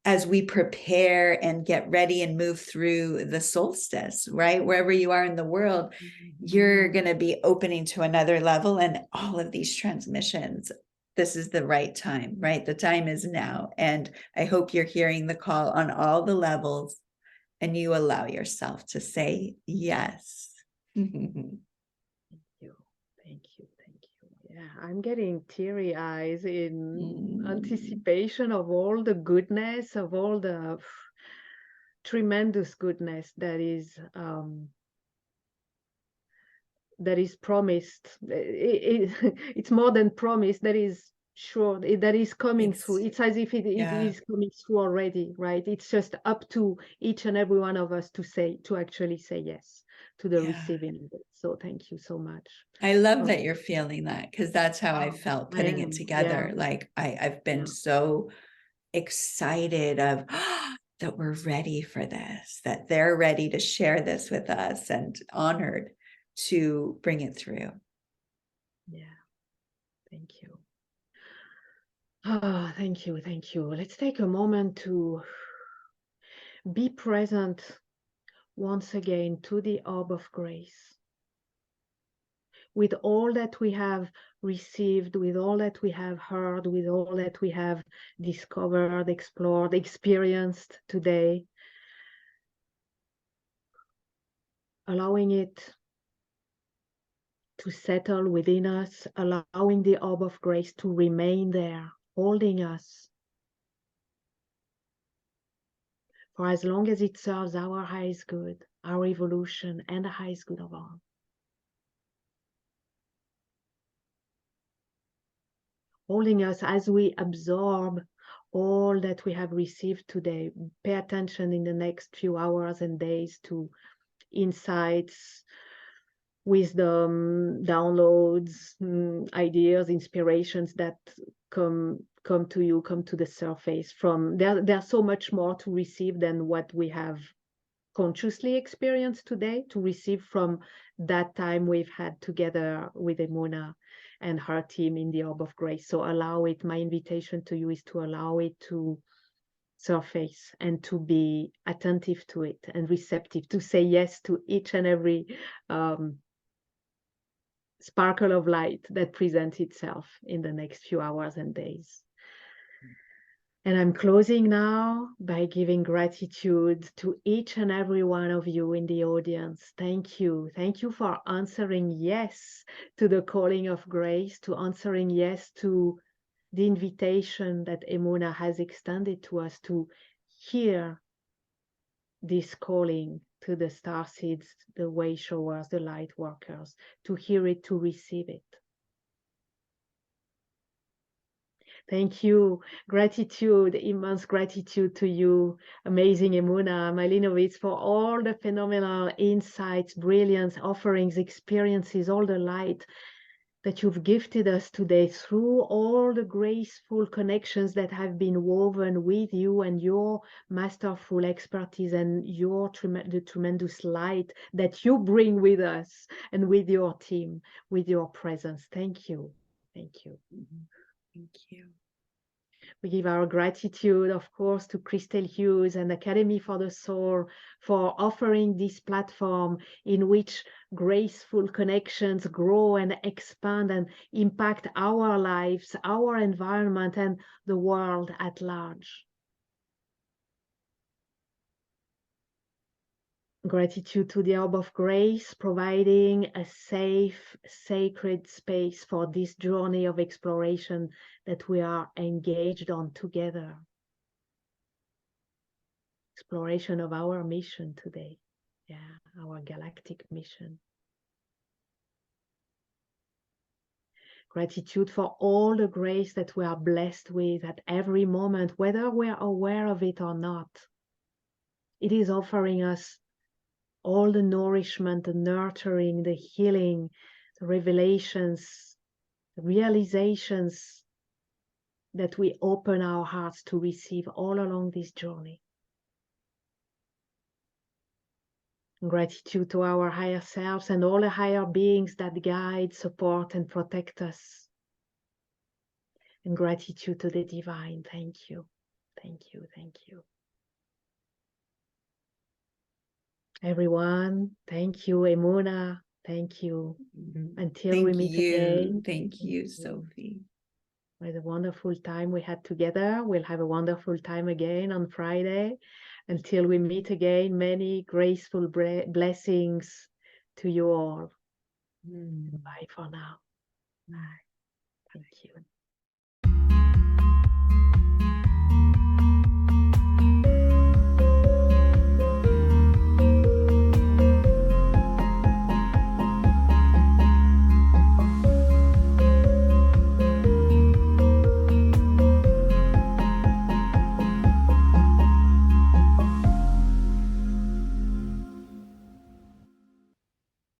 Speaker 2: as we prepare and get ready and move through the solstice, right? Wherever you are in the world, you're going to be opening to another level, and all of these transmissions. This is the right time, right? The time is now. And I hope you're hearing the call on all the levels, and you allow yourself to say yes.
Speaker 1: Thank you. Thank you. Yeah, I'm getting teary eyes in anticipation of all the goodness, of all the tremendous goodness that is promised. It's more than promised. That is sure. That is coming through. It's as if it is coming through already, right? It's just up to each and every one of us to actually say yes to the receiving of it. So thank you so much.
Speaker 2: I love that you're feeling that, because that's how I felt putting it together. Like I've been so excited of that we're ready for this, that they're ready to share this with us, and honored to bring it through.
Speaker 1: Yeah. Thank you. Oh, thank you. Thank you. Let's take a moment to be present once again to the orb of grace. With all that we have received, with all that we have heard, with all that we have discovered, explored, experienced today, allowing it to settle within us, allowing the orb of grace to remain there, holding us for as long as it serves our highest good, our evolution, and the highest good of all. Holding us as we absorb all that we have received today. Pay attention in the next few hours and days to insights, wisdom, downloads, ideas, inspirations that come to you, come to the surface from there's so much more to receive than what we have consciously experienced today, to receive from that time we've had together with Emunah and her team in the Orb of Grace. So allow it. My invitation to you is to allow it to surface and to be attentive to it and receptive, to say yes to each and every sparkle of light that presents itself in the next few hours and days. And I'm closing now by giving gratitude to each and every one of you in the audience. Thank you. Thank you for answering yes to the calling of grace, to answering yes to the invitation that Emunah has extended to us to hear this calling to the StarSeeds, the Wayshowers, the Lightworkers, to hear it, to receive it. Thank you. Gratitude, immense gratitude to you, amazing Emunah Malinovitz, for all the phenomenal insights, brilliance, offerings, experiences, all the light that you've gifted us today through all the graceful connections that have been woven with you and your masterful expertise and your the tremendous light that you bring with us and with your team, with your presence. Thank you. Thank you.
Speaker 2: Thank you.
Speaker 1: We give our gratitude, of course, to Christel Hughes and Academy for the Soul for offering this platform in which graceful connections grow and expand and impact our lives, our environment, and the world at large. Gratitude to the Orb of Grace, providing a safe, sacred space for this journey of exploration that we are engaged on together. Exploration of our mission today. Yeah, our galactic mission. Gratitude for all the grace that we are blessed with at every moment, whether we are aware of it or not. It is offering us all the nourishment, the nurturing, the healing, the revelations, the realizations that we open our hearts to receive all along this journey. Gratitude to our higher selves and all the higher beings that guide, support, and protect us. And gratitude to the divine. Thank you. Thank you. Thank you. Everyone, thank you, Emunah. Thank you. Until we meet again.
Speaker 2: Thank you, Sophie.
Speaker 1: With a wonderful time we had together. We'll have a wonderful time again on Friday. Until we meet again, many graceful blessings to you all. Bye for now. Bye. Thank you.